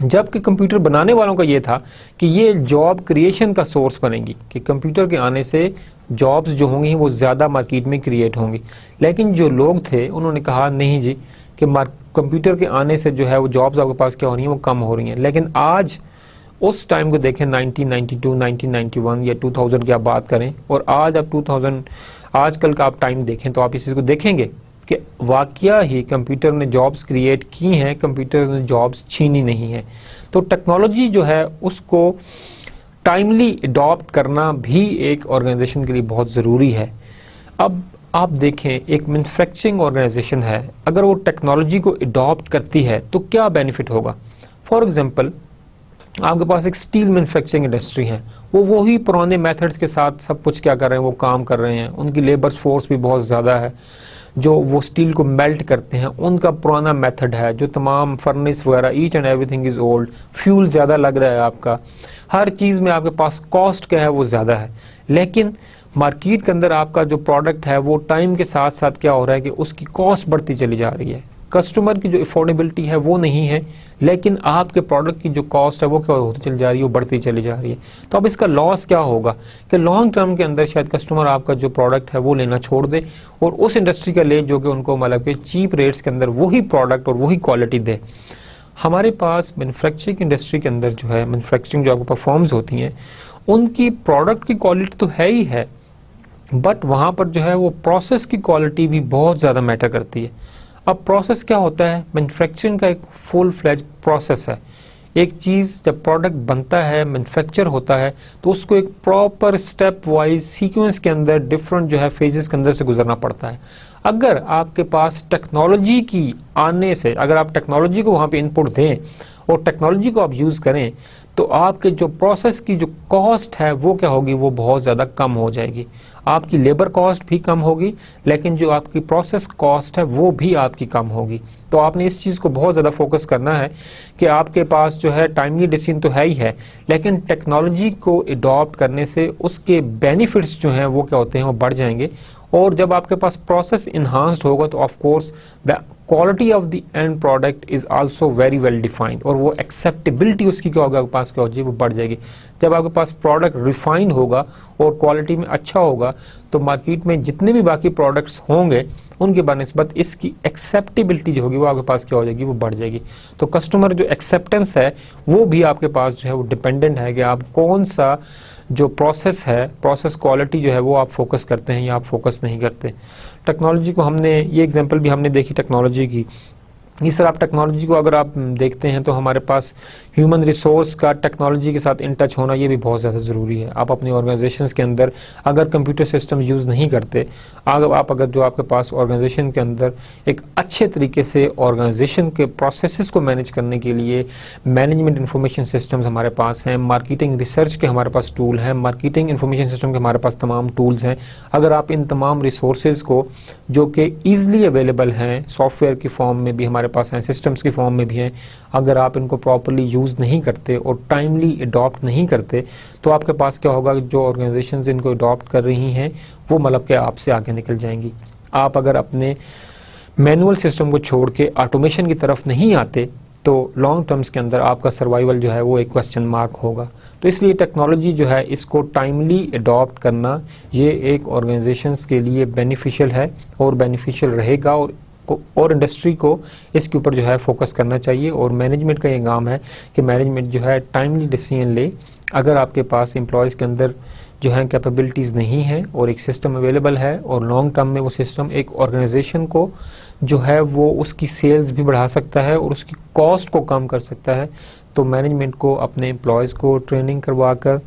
Speaker 1: जबकि कंप्यूटर बनाने वालों का ये था कि ये जॉब क्रिएशन का सोर्स बनेगी, कि कंप्यूटर के आने से जॉब्स जो होंगी वो ज़्यादा मार्केट में क्रिएट होंगी। लेकिन जो लोग थे उन्होंने कहा नहीं जी, कि कंप्यूटर के आने से जो है वो जॉब्स आपके पास क्या हो रही हैं, वो कम हो रही हैं। लेकिन आज उस टाइम को देखें 1992, 1991 या 2000 की आप बात करें, और आज आप 2000 आजकल का आप टाइम देखें तो आप इस चीज़ को देखेंगे कि वाकया ही कंप्यूटर ने जॉब्स क्रिएट की हैं, कंप्यूटर ने जॉब्स छीनी नहीं है। तो टेक्नोलॉजी जो है उसको टाइमली अडॉप्ट करना भी एक ऑर्गेनाइजेशन के लिए बहुत ज़रूरी है। अब आप देखें एक मैन्युफैक्चरिंग ऑर्गेनाइजेशन है, अगर वो टेक्नोलॉजी को अडॉप्ट करती है तो क्या बेनिफिट होगा। फॉर एग्जांपल आपके पास एक स्टील मैन्युफैक्चरिंग इंडस्ट्री है, वो वही पुराने मेथड्स के साथ सब कुछ क्या कर रहे हैं, वो काम कर रहे हैं, उनकी लेबर फोर्स भी बहुत ज़्यादा है, जो वो स्टील को मेल्ट करते हैं उनका पुराना मेथड है, जो तमाम फर्नेस वगैरह each and everything is old, fuel ज़्यादा लग रहा है आपका, हर चीज़ में आपके पास कॉस्ट क्या है वो ज़्यादा है। लेकिन मार्केट के अंदर आपका जो प्रोडक्ट है वो टाइम के साथ साथ क्या हो रहा है कि उसकी कॉस्ट बढ़ती चली जा रही है, कस्टमर की जो अफोर्डेबिलिटी है वो नहीं है, लेकिन आपके प्रोडक्ट की जो कॉस्ट है वो क्या होती चली जा रही है, वो बढ़ती चली जा रही है। तो अब इसका लॉस क्या होगा कि लॉन्ग टर्म के अंदर शायद कस्टमर आपका जो प्रोडक्ट है वो लेना छोड़ दे और उस इंडस्ट्री का ले जो कि उनको मतलब कि चीप रेट्स के अंदर वही प्रोडक्ट और वही क्वालिटी दे। हमारे पास मैन्युफैक्चरिंग इंडस्ट्री के अंदर जो है मैन्युफैक्चरिंग जो आपको फर्म्स होती हैं उनकी प्रोडक्ट की क्वालिटी तो है ही है, बट वहाँ पर जो है वो प्रोसेस की क्वालिटी भी बहुत ज़्यादा मैटर करती है। अब प्रोसेस क्या होता है, मैन्युफैक्चरिंग का एक फुल फ्लैज प्रोसेस है। एक चीज़ जब प्रोडक्ट बनता है, मैन्युफैक्चर होता है, तो उसको एक प्रॉपर स्टेप वाइज सीक्वेंस के अंदर डिफरेंट जो है फेजेस के अंदर से गुजरना पड़ता है। अगर आपके पास टेक्नोलॉजी की आने से, अगर आप टेक्नोलॉजी को वहाँ पे इनपुट दें और टेक्नोलॉजी को आप यूज़ करें, तो आपके जो प्रोसेस की जो कॉस्ट है वो क्या होगी, वो बहुत ज़्यादा कम हो जाएगी। आपकी लेबर कॉस्ट भी कम होगी, लेकिन जो आपकी प्रोसेस कॉस्ट है वो भी आपकी कम होगी। तो आपने इस चीज़ को बहुत ज़्यादा फोकस करना है कि आपके पास जो है टाइमली डिसीजन तो है ही है, लेकिन टेक्नोलॉजी को अडॉप्ट करने से उसके बेनिफिट्स जो हैं वो क्या होते हैं, वो बढ़ जाएंगे। और जब आपके पास प्रोसेस इन्हांस्ड होगा तो of course the quality of the end product is also very well defined, और वो एक्सेप्टेबिलिटी उसकी क्या होगा, आपके पास क्या हो जाएगी, वो बढ़ जाएगी। जब आपके पास प्रोडक्ट रिफाइंड होगा और क्वालिटी में अच्छा होगा तो मार्केट में जितने भी बाकी प्रोडक्ट्स होंगे उनके बनस्बत इसकी एक्सेप्टेबिलिटी जो होगी वो आपके पास क्या हो जाएगी, वो बढ़ जाएगी। तो कस्टमर जो एक्सेप्टेंस है वो भी आपके पास जो है वो डिपेंडेंट है कि आप कौन सा जो प्रोसेस है, प्रोसेस क्वालिटी जो है वो आप फोकस करते हैं या आप फोकस नहीं करते। टेक्नोलॉजी को हमने, ये एग्जांपल भी हमने देखी टेक्नोलॉजी की। इस तरह आप टेक्नोलॉजी को अगर आप देखते हैं तो हमारे पास ह्यूमन रिसोर्स का टेक्नोलॉजी के साथ इन टच होना ये भी बहुत ज़्यादा ज़रूरी है। आप अपनी ऑर्गेनाइजेशंस के अंदर अगर कंप्यूटर सिस्टम यूज़ नहीं करते, अगर जो आपके पास ऑर्गेनाइजेशन के अंदर एक अच्छे तरीके से ऑर्गेनाइजेशन के प्रोसेसेस को मैनेज करने के लिए मैनेजमेंट इंफॉर्मेशन सिस्टम्स हमारे पास हैं, मार्केटिंग रिसर्च के हमारे पास टूल हैं, मार्केटिंग इंफॉर्मेशन सिस्टम के हमारे पास तमाम टूल्स हैं। अगर आप इन तमाम रिसोर्सेज को जो कि ईजिली अवेलेबल हैं, सॉफ्टवेयर की फॉर्म में भी हमारे पास हैं, सिस्टम्स की फॉर्म में भी हैं, अगर आप इनको प्रॉपर्ली यूज़ नहीं करते और टाइमली अडॉप्ट नहीं करते तो आपके पास क्या होगा, जो ऑर्गेनाइजेशंस इनको अडॉप्ट कर रही हैं वो मतलब कि आपसे आगे निकल जाएंगी। आप अगर अपने मैनुअल सिस्टम को छोड़ के ऑटोमेशन की तरफ नहीं आते तो लॉन्ग टर्म्स के अंदर आपका सर्वाइवल जो है वो एक क्वेश्चन मार्क होगा। तो इसलिए टेक्नोलॉजी जो है इसको टाइमली अडॉप्ट करना ये एक ऑर्गेनाइजेशंस के लिए बेनिफिशियल है और बेनिफिशियल रहेगा, और इंडस्ट्री को इसके ऊपर जो है फोकस करना चाहिए। और मैनेजमेंट का ये काम है कि मैनेजमेंट जो है टाइमली डिसीजन ले। अगर आपके पास एम्प्लॉयज़ के अंदर जो है कैपेबिलिटीज़ नहीं है और एक सिस्टम अवेलेबल है और लॉन्ग टर्म में वो सिस्टम एक ऑर्गेनाइजेशन को जो है वो उसकी सेल्स भी बढ़ा सकता है और उसकी कॉस्ट को कम कर सकता है, तो मैनेजमेंट को अपने एम्प्लॉयज़ को ट्रेनिंग करवा कर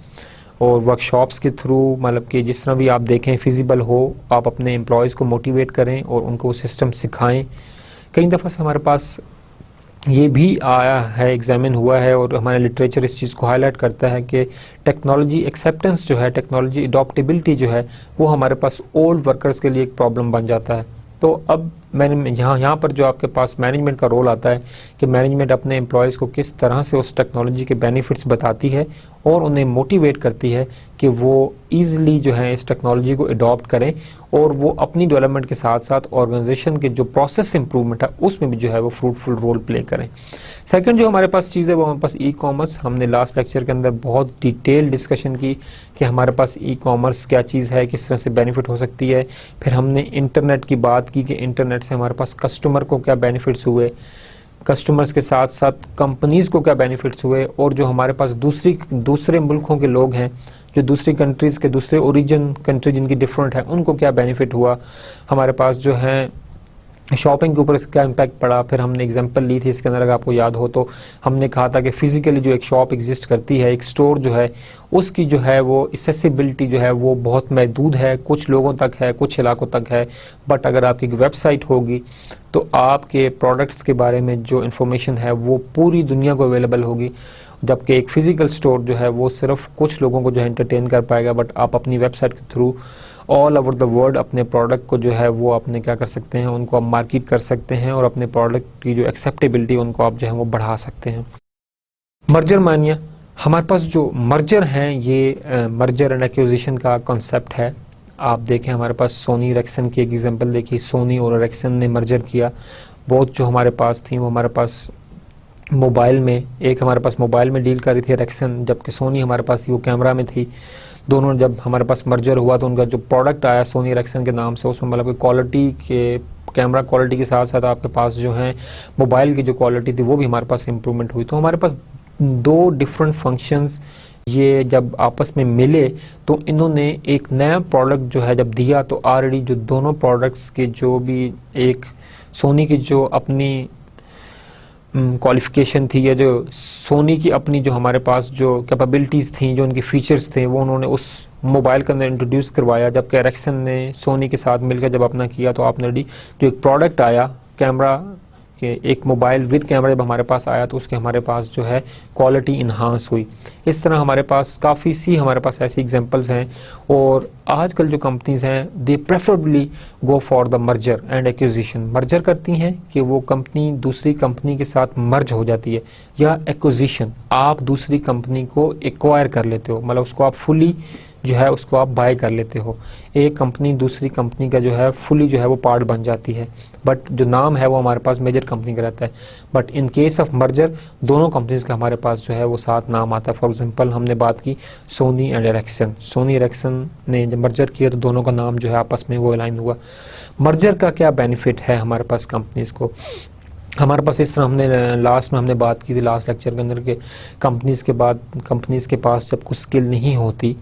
Speaker 1: और वर्कशॉप्स के थ्रू, मतलब कि जिस तरह भी आप देखें फिजिबल हो, आप अपने एम्प्लॉयज़ को मोटिवेट करें और उनको वो सिस्टम सिखाएं। कई दफ़ा से हमारे पास ये भी आया है, एग्जामिन हुआ है और हमारा लिटरेचर इस चीज़ को हाईलाइट करता है कि टेक्नोलॉजी एक्सेप्टेंस जो है, टेक्नोलॉजी अडॉप्टेबिलिटी जो है वो हमारे पास ओल्ड वर्कर्स के लिए एक प्रॉब्लम बन जाता है। तो अब मैंने यहाँ पर जो आपके पास मैनेजमेंट का रोल आता है कि मैनेजमेंट अपने एम्प्लॉयज़ को किस तरह से उस टेक्नोलॉजी के बेनिफिट्स बताती है और उन्हें मोटिवेट करती है कि वो ईज़िली जो है इस टेक्नोलॉजी को अडॉप्ट करें और वो अपनी डेवलपमेंट के साथ साथ ऑर्गेनाइजेशन के जो प्रोसेस इंप्रूवमेंट है उसमें भी जो है वो फ्रूटफुल रोल प्ले करें। सेकंड जो हमारे पास चीज़ है वो हमारे पास ई कॉमर्स। हमने लास्ट लेक्चर के अंदर बहुत डिटेल डिस्कशन की कि हमारे पास ई कॉमर्स क्या चीज़ है, किस तरह से बेनिफिट हो सकती है। फिर हमने इंटरनेट की बात की कि इंटरनेट से हमारे पास कस्टमर को क्या बेनिफिट्स हुए, कस्टमर्स के साथ साथ कंपनीज़ को क्या बेनिफिट्स हुए, और जो हमारे पास दूसरे मुल्कों के लोग हैं, जो दूसरी कंट्रीज़ के दूसरे ओरिजिन कंट्री जिनकी डिफरेंट है, उनको क्या बेनिफिट हुआ। हमारे पास जो है शॉपिंग के ऊपर इसका इम्पैक्ट पड़ा। फिर हमने एग्जांपल ली थी इसके अंदर, अगर आपको याद हो तो हमने कहा था कि फिजिकली जो एक शॉप एग्जिस्ट करती है, एक स्टोर जो है, उसकी जो है वो एक्सेसिबिलिटी जो है वो बहुत महदूद है, कुछ लोगों तक है, कुछ इलाकों तक है। बट अगर आपकी एक वेबसाइट होगी तो आपके प्रोडक्ट्स के बारे में जो इन्फॉर्मेशन है वो पूरी दुनिया को अवेलेबल होगी, जबकि एक फिजिकल स्टोर जो है वो सिर्फ कुछ लोगों को जो है एंटरटेन कर पाएगा। बट आप अपनी वेबसाइट के through all over the world अपने प्रोडक्ट को जो है वो अपने क्या कर सकते हैं, उनको आप मार्केट कर सकते हैं और अपने प्रोडक्ट की जो एक्सेप्टेबिलिटी उनको आप जो है वो बढ़ा सकते हैं। मर्जर मानिया, हमारे पास जो मर्जर हैं ये मर्जर एंड एक्विजिशन का कॉन्सेप्ट है। आप देखें हमारे पास सोनी इरेक्सन की एक एग्जांपल देखिए, सोनी और इरेक्सन ने मर्जर किया। बहुत जो हमारे पास थी वो हमारे पास मोबाइल में, एक हमारे पास मोबाइल में डील कर रही थी इरेक्सन, जबकि सोनी हमारे पास वो कैमरा में थी। दोनों जब हमारे पास मर्जर हुआ तो उनका जो प्रोडक्ट आया सोनी इरेक्सन के नाम से, उसमें मतलब क्वालिटी के, कैमरा क्वालिटी के साथ साथ आपके पास जो है मोबाइल की जो क्वालिटी थी वो भी हमारे पास इम्प्रूवमेंट हुई। तो हमारे पास दो डिफरेंट फंक्शंस ये जब आपस में मिले तो इन्होंने एक नया प्रोडक्ट जो है जब दिया, तो ऑलरेडी जो दोनों प्रोडक्ट्स के जो भी एक सोनी की जो अपनी क्वालिफिकेशन थी या जो सोनी की अपनी जो हमारे पास जो कैपेबिलिटीज़ थी, जो उनके फीचर्स थे, वो उन्होंने उस मोबाइल के अंदर इंट्रोड्यूस करवाया। जबकि इरेक्सन ने सोनी के साथ मिलकर जब अपना किया तो आपने जो एक प्रोडक्ट आया कैमरा कि एक मोबाइल विद कैमरा जब हमारे पास आया तो उसके हमारे पास जो है क्वालिटी इन्हांस हुई। इस तरह हमारे पास काफ़ी सी हमारे पास ऐसी एग्जांपल्स हैं। और आजकल जो कंपनीज हैं they preferably go for the merger and acquisition. Merger करती हैं कि वो कंपनी दूसरी कंपनी के साथ मर्ज हो जाती है, या एक्विजिशन आप दूसरी कंपनी को एक्वायर कर लेते हो, मतलब उसको आप फुली जो है उसको आप बाय कर लेते हो। एक कंपनी दूसरी कंपनी का जो है फुली जो है वो पार्ट बन जाती है, बट जो नाम है वो हमारे पास मेजर कंपनी का रहता है। But in case of merger दोनों कंपनीज का हमारे पास जो है वो साथ नाम आता है। फॉर एग्जांपल हमने बात की Sony and Ericsson. Sony Ericsson ने जब मर्जर किया तो दोनों का नाम जो है आपस में वो अलाइन हुआ। मर्जर का क्या बेनिफिट है हमारे पास कंपनीज को? हमारे पास इस तरह हमने लास्ट में हमने बात की थी लास्ट लेक्चर के अंदर के कंपनीज के पास जब कुछ स्किल नहीं होती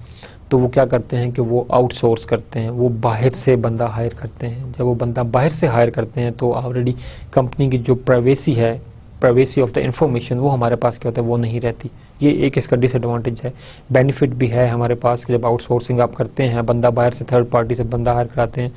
Speaker 1: तो वो क्या करते हैं कि वो आउटसोर्स करते हैं, वो बाहर से बंदा हायर करते हैं। जब वो बंदा बाहर से हायर करते हैं तो ऑलरेडी कंपनी की जो प्राइवेसी है, प्राइवेसी ऑफ द इंफॉर्मेशन, वो हमारे पास क्या होता है वो नहीं रहती। ये एक इसका डिसएडवांटेज है। बेनिफिट भी है हमारे पास कि जब आउटसोर्सिंग आप करते हैं, बंदा बाहर से थर्ड पार्टी से बंदा हायर कराते हैं,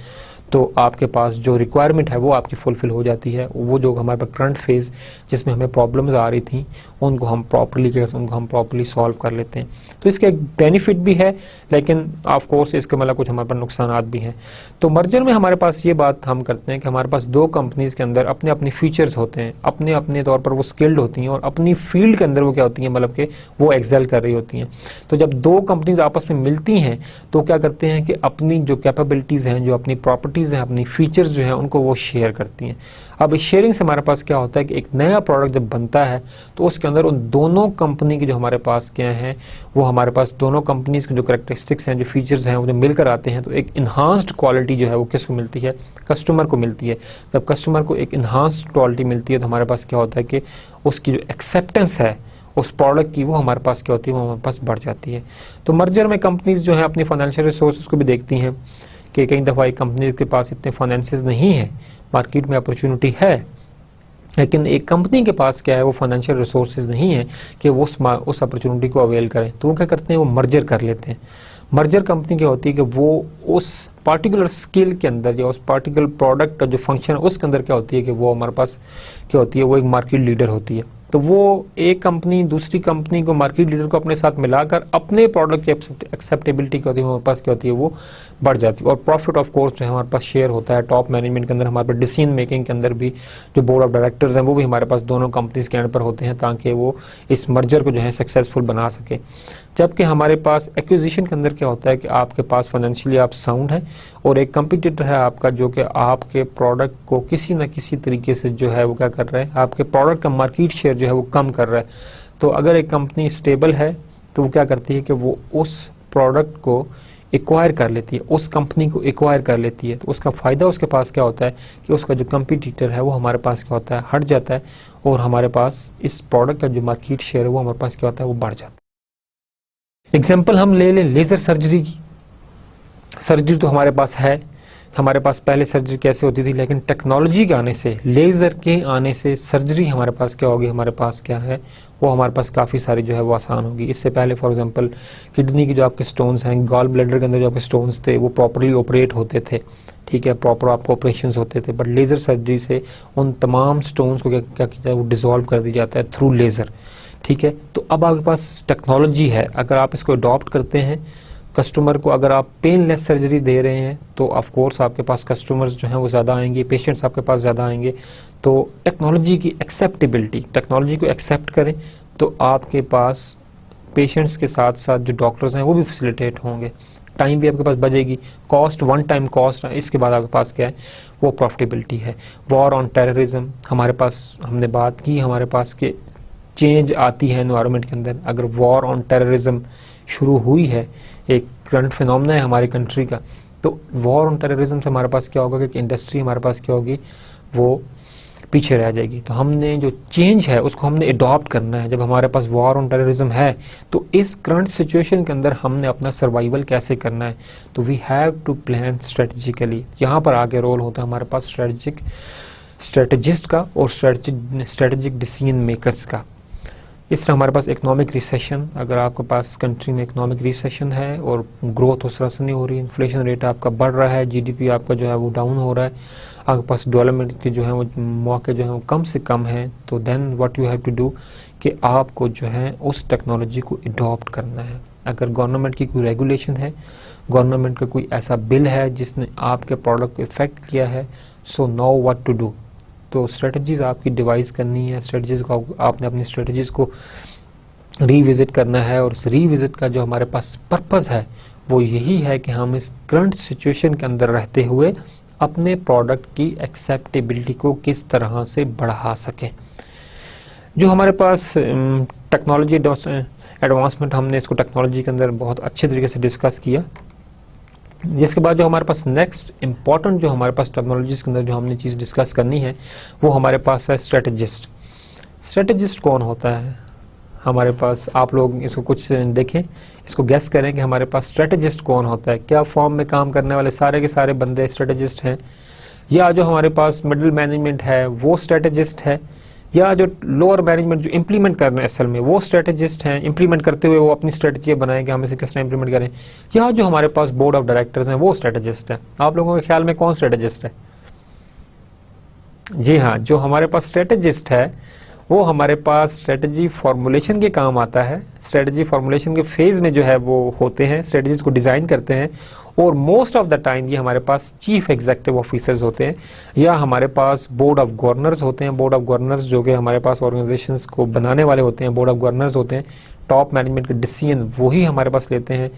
Speaker 1: तो आपके पास जो रिक्वायरमेंट है वो आपकी फुलफिल हो जाती है। वो जो हमारे पास करंट फेज जिसमें हमें प्रॉब्लम्स आ रही थी उनको हम प्रॉपर्ली सॉल्व कर लेते हैं। तो इसका एक बेनिफिट भी है, लेकिन ऑफ कोर्स इसके मतलब कुछ हमारे पास नुकसानात भी हैं। तो मर्जर में हमारे पास ये बात हम करते हैं कि हमारे पास दो कंपनीज के अंदर अपने अपने फीचर्स होते हैं, अपने अपने तौर पर वो स्किल्ड होती हैं और अपनी फील्ड के अंदर वो क्या होती हैं, मतलब कि वो एक्सेल कर रही होती हैं। तो जब दो कंपनीज आपस में मिलती हैं तो क्या करते हैं कि अपनी जो कैपेबिलिटीज हैं, जो अपनी प्रॉपर्टीज हैं, अपनी फीचर्स जो हैं उनको वो शेयर करती हैं। अब इस शेयरिंग से हमारे पास क्या होता है कि एक नया प्रोडक्ट जब बनता है तो उसके अंदर उन दोनों कंपनी के जो हमारे पास क्या हैं वो हमारे पास दोनों कंपनीज के जो कैरेक्टरिस्टिक्स हैं, जो फीचर्स हैं, वो जब मिलकर आते हैं तो एक इन्हांस्ड क्वालिटी जो है वो किसको मिलती है, कस्टमर को मिलती है। जब कस्टमर को एक इन्हांस्ड क्वालिटी मिलती है तो हमारे पास क्या होता है कि उसकी जो एक्सेप्टेंस है उस प्रोडक्ट की वो हमारे पास क्या होती है, वो हमारे पास बढ़ जाती है। तो मर्जर में कंपनीज जो है अपनी फाइनेंशियल रिसोर्सेज को भी देखती हैं कि कई दफ़ा एक कंपनी के पास इतने फाइनेंसेस नहीं है, मार्केट में अपॉर्चुनिटी है, लेकिन एक कंपनी के पास क्या है वो फाइनेंशियल रिसोर्सेज नहीं है कि वो उस अपॉर्चुनिटी को अवेल करें। तो वो क्या करते हैं, वो मर्जर कर लेते हैं। मर्जर कंपनी क्या होती है कि वो उस पार्टिकुलर स्किल के अंदर या उस पार्टिकुलर प्रोडक्ट का जो फंक्शन है उसके अंदर क्या होती है कि वो हमारे पास क्या होती है, वो एक मार्केट लीडर होती है। तो वो एक कंपनी दूसरी कंपनी को, मार्केट लीडर को अपने साथ मिलाकर अपने प्रोडक्ट की एक्सेप्टेबिलिटी क्या होती है हमारे पास क्या होती है वो बढ़ जाती है। और प्रॉफिट ऑफ कोर्स जो है हमारे पास शेयर होता है। टॉप मैनेजमेंट के अंदर हमारे पास डिसीजन मेकिंग के अंदर भी जो बोर्ड ऑफ डायरेक्टर्स हैं वो भी हमारे पास दोनों कंपनीज के एंड पर होते हैं ताकि वो इस मर्जर को जो है सक्सेसफुल बना सके। जबकि हमारे पास एक्विजिशन के अंदर क्या होता है कि आपके पास फाइनेंशियली आप साउंड है और एक कंपटीटर है आपका जो कि आपके प्रोडक्ट को किसी न किसी तरीके से जो है वो क्या कर रहा है, आपके प्रोडक्ट का मार्केट शेयर जो है वो कम कर रहा है। तो अगर एक कंपनी स्टेबल है तो वो क्या करती है कि वो उस प्रोडक्ट को एक्वायर कर लेती है, उस कंपनी को एक्वायर कर लेती है। तो उसका फ़ायदा उसके पास क्या होता है कि उसका जो कंपटीटर है वो हमारे पास क्या होता है, हट जाता है और हमारे पास इस प्रोडक्ट का जो मार्केट शेयर है वो हमारे पास क्या होता है, वो बढ़ जाता है। एग्जाम्पल हम ले लें लेज़र सर्जरी की। सर्जरी तो हमारे पास है, हमारे पास पहले सर्जरी कैसे होती थी, लेकिन टेक्नोलॉजी के आने से, लेज़र के आने से सर्जरी हमारे पास क्या होगी, हमारे पास क्या है वो हमारे पास काफ़ी सारी जो है वो आसान होगी। इससे पहले फॉर एग्जांपल किडनी की जो आपके स्टोन्स हैं, गॉल ब्लैडर के अंदर जो आपके स्टोन्स थे वो प्रॉपरली ऑपरेट होते थे, ठीक है, प्रॉपर आपको ऑपरेशंस होते थे। बट लेज़र सर्जरी से उन तमाम स्टोन्स को क्या किया जाता है, वो डिसॉल्व कर दिया जाता है थ्रू लेज़र, ठीक है। तो अब आपके पास टेक्नोलॉजी है, अगर आप इसको अडॉप्ट करते हैं कस्टमर को, अगर आप पेनलेस सर्जरी दे रहे हैं तो ऑफ कोर्स आपके पास कस्टमर्स जो हैं वो ज़्यादा आएंगे, पेशेंट्स आपके पास ज़्यादा आएंगे। तो टेक्नोलॉजी की एक्सेप्टेबिलिटी, टेक्नोलॉजी को एक्सेप्ट करें तो आपके पास पेशेंट्स के साथ साथ जो डॉक्टर्स हैं वो भी फैसिलिटेट होंगे, टाइम भी आपके पास बचेगी, कॉस्ट वन टाइम कॉस्ट, इसके बाद आपके पास क्या है वो प्रॉफिटेबिलिटी है। वॉर ऑन टेररिज्म हमारे पास हमने बात की, हमारे पास के चेंज आती है एनवायरनमेंट के अंदर। अगर वॉर ऑन टेररिज्म शुरू हुई है, एक करंट फिनोमेना है हमारी कंट्री का, तो वॉर ऑन टेररिज्म से हमारे पास क्या होगा कि इंडस्ट्री हमारे पास क्या होगी वो पीछे रह जाएगी। तो हमने जो चेंज है उसको हमने अडॉप्ट करना है। जब हमारे पास वॉर ऑन टेररिज्म है तो इस करंट सिचुएशन के अंदर हमने अपना सर्वाइवल कैसे करना है, तो we have to plan strategically. यहाँ पर आगे रोल होता है हमारे पास स्ट्रेटजिस्ट का और स्ट्रेटजिक डिसीजन मेकर्स का। इस तरह हमारे पास इकोनॉमिक रिसेशन, अगर आपके पास कंट्री में इकोनॉमिक रिसेशन है और ग्रोथ उस तरह से नहीं हो रही, इन्फ्लेशन रेट आपका बढ़ रहा है, जीडीपी आपका जो है वो डाउन हो रहा है, आपके पास डेवलपमेंट के जो है वो मौके जो है वो कम से कम हैं, तो then what you have to do कि आपको जो है उस टेक्नोलॉजी को अडॉप्ट करना है। अगर गवर्नमेंट की कोई रेगुलेशन है, गवर्नमेंट का कोई ऐसा बिल है जिसने आपके प्रोडक्ट को इफेक्ट किया है, so know what to do. तो स्ट्रेटजीज आपकी डिवाइस करनी है, स्ट्रेटजीज को आपने अपनी स्ट्रेटजीज को रीविजिट करना है, और उस रीविजिट का जो हमारे पास पर्पस है वो यही है कि हम इस करंट सिचुएशन के अंदर रहते हुए अपने प्रोडक्ट की एक्सेप्टेबिलिटी को किस तरह से बढ़ा सकें। जो हमारे पास टेक्नोलॉजी एडवांसमेंट, हमने इसको टेक्नोलॉजी के अंदर बहुत अच्छे तरीके से डिस्कस किया। जिसके बाद जो हमारे पास नेक्स्ट इंपॉर्टेंट जो हमारे पास टेक्नोलॉजीज के अंदर जो हमने चीज़ डिस्कस करनी है वो हमारे पास है स्ट्रेटजिस्ट। स्ट्रेटजिस्ट कौन होता है हमारे पास? आप लोग इसको कुछ देखें, इसको गेस करें कि हमारे पास स्ट्रेटजिस्ट कौन होता है। क्या फॉर्म में काम करने वाले सारे के सारे बंदे स्ट्रेटजिस्ट हैं, या जो हमारे पास मिडिल मैनेजमेंट है वो स्ट्रेटजिस्ट है, या जो लोअर मैनेजमेंट जो इंप्लीमेंट कर रहे हैं असल में वो स्ट्रेटजिस्ट हैं, इंप्लीमेंट करते हुए वो अपनी स्ट्रेटजी बनाएं कि हम इसे किस तरह इंप्लीमेंट करें, या जो हमारे पास बोर्ड ऑफ डायरेक्टर्स हैं वो स्ट्रेटजिस्ट है। आप लोगों के ख्याल में कौन स्ट्रेटजिस्ट है? जी हाँ, जो हमारे पास स्ट्रेटजिस्ट है वो हमारे पास स्ट्रेटजी फॉर्मुलेशन के काम आता है। स्ट्रेटजी फॉर्मुलेशन के फेज में जो है वो होते हैं, स्ट्रेटजीज को डिजाइन करते हैं, और मोस्ट ऑफ द टाइम ये हमारे पास चीफ एग्जीक्यूटिव ऑफिसर्स होते हैं, या हमारे पास बोर्ड ऑफ गवर्नर्स होते हैं। बोर्ड ऑफ गवर्नर्स जो कि हमारे पास ऑर्गेनाइजेशंस को बनाने वाले होते हैं, बोर्ड ऑफ गवर्नर्स होते हैं। टॉप मैनेजमेंट के डिसीजन वही हमारे पास लेते हैं।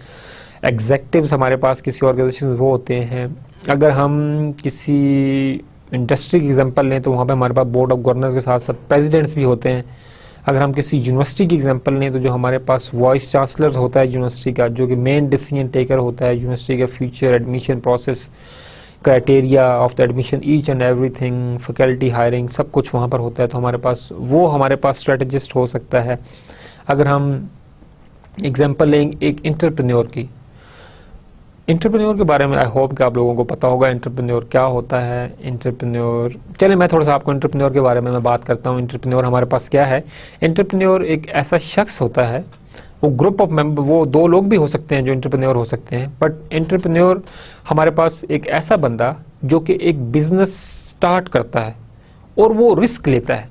Speaker 1: एग्जीक्यूटिव्स हमारे पास किसी ऑर्गेनाइजेशन वो होते हैं। अगर हम किसी इंडस्ट्री की एग्जांपल लें तो वहाँ पे हमारे पास बोर्ड ऑफ गवर्नर्स के साथ साथ प्रेसिडेंट्स भी होते हैं। अगर हम किसी यूनिवर्सिटी की एग्जांपल लें तो जो हमारे पास वाइस चांसलर होता है यूनिवर्सिटी का, जो कि मेन डिसीजन टेकर होता है यूनिवर्सिटी का future admission process, criteria of the admission, each and everything, faculty hiring, सब कुछ वहाँ पर होता है। तो हमारे पास स्ट्रेटजिस्ट हो सकता है। अगर हम एग्जाम्पल लेंगे एक एंटरप्रेन्योर की, एंटरप्रेन्योर के बारे में आई होप कि आप लोगों को पता होगा एंटरप्रेन्योर क्या होता है। एंटरप्रेन्योर, चलिए मैं थोड़ा सा आपको एंटरप्रेन्योर के बारे में मैं बात करता हूँ। एंटरप्रेन्योर हमारे पास क्या है? एंटरप्रेन्योर एक ऐसा शख्स होता है, वो ग्रुप ऑफ मेंबर, वो दो लोग भी हो सकते हैं जो एंटरप्रेन्योर हो सकते हैं, बट एंटरप्रेन्योर हमारे पास एक ऐसा बंदा जो कि एक बिजनेस स्टार्ट करता है और वो रिस्क लेता है,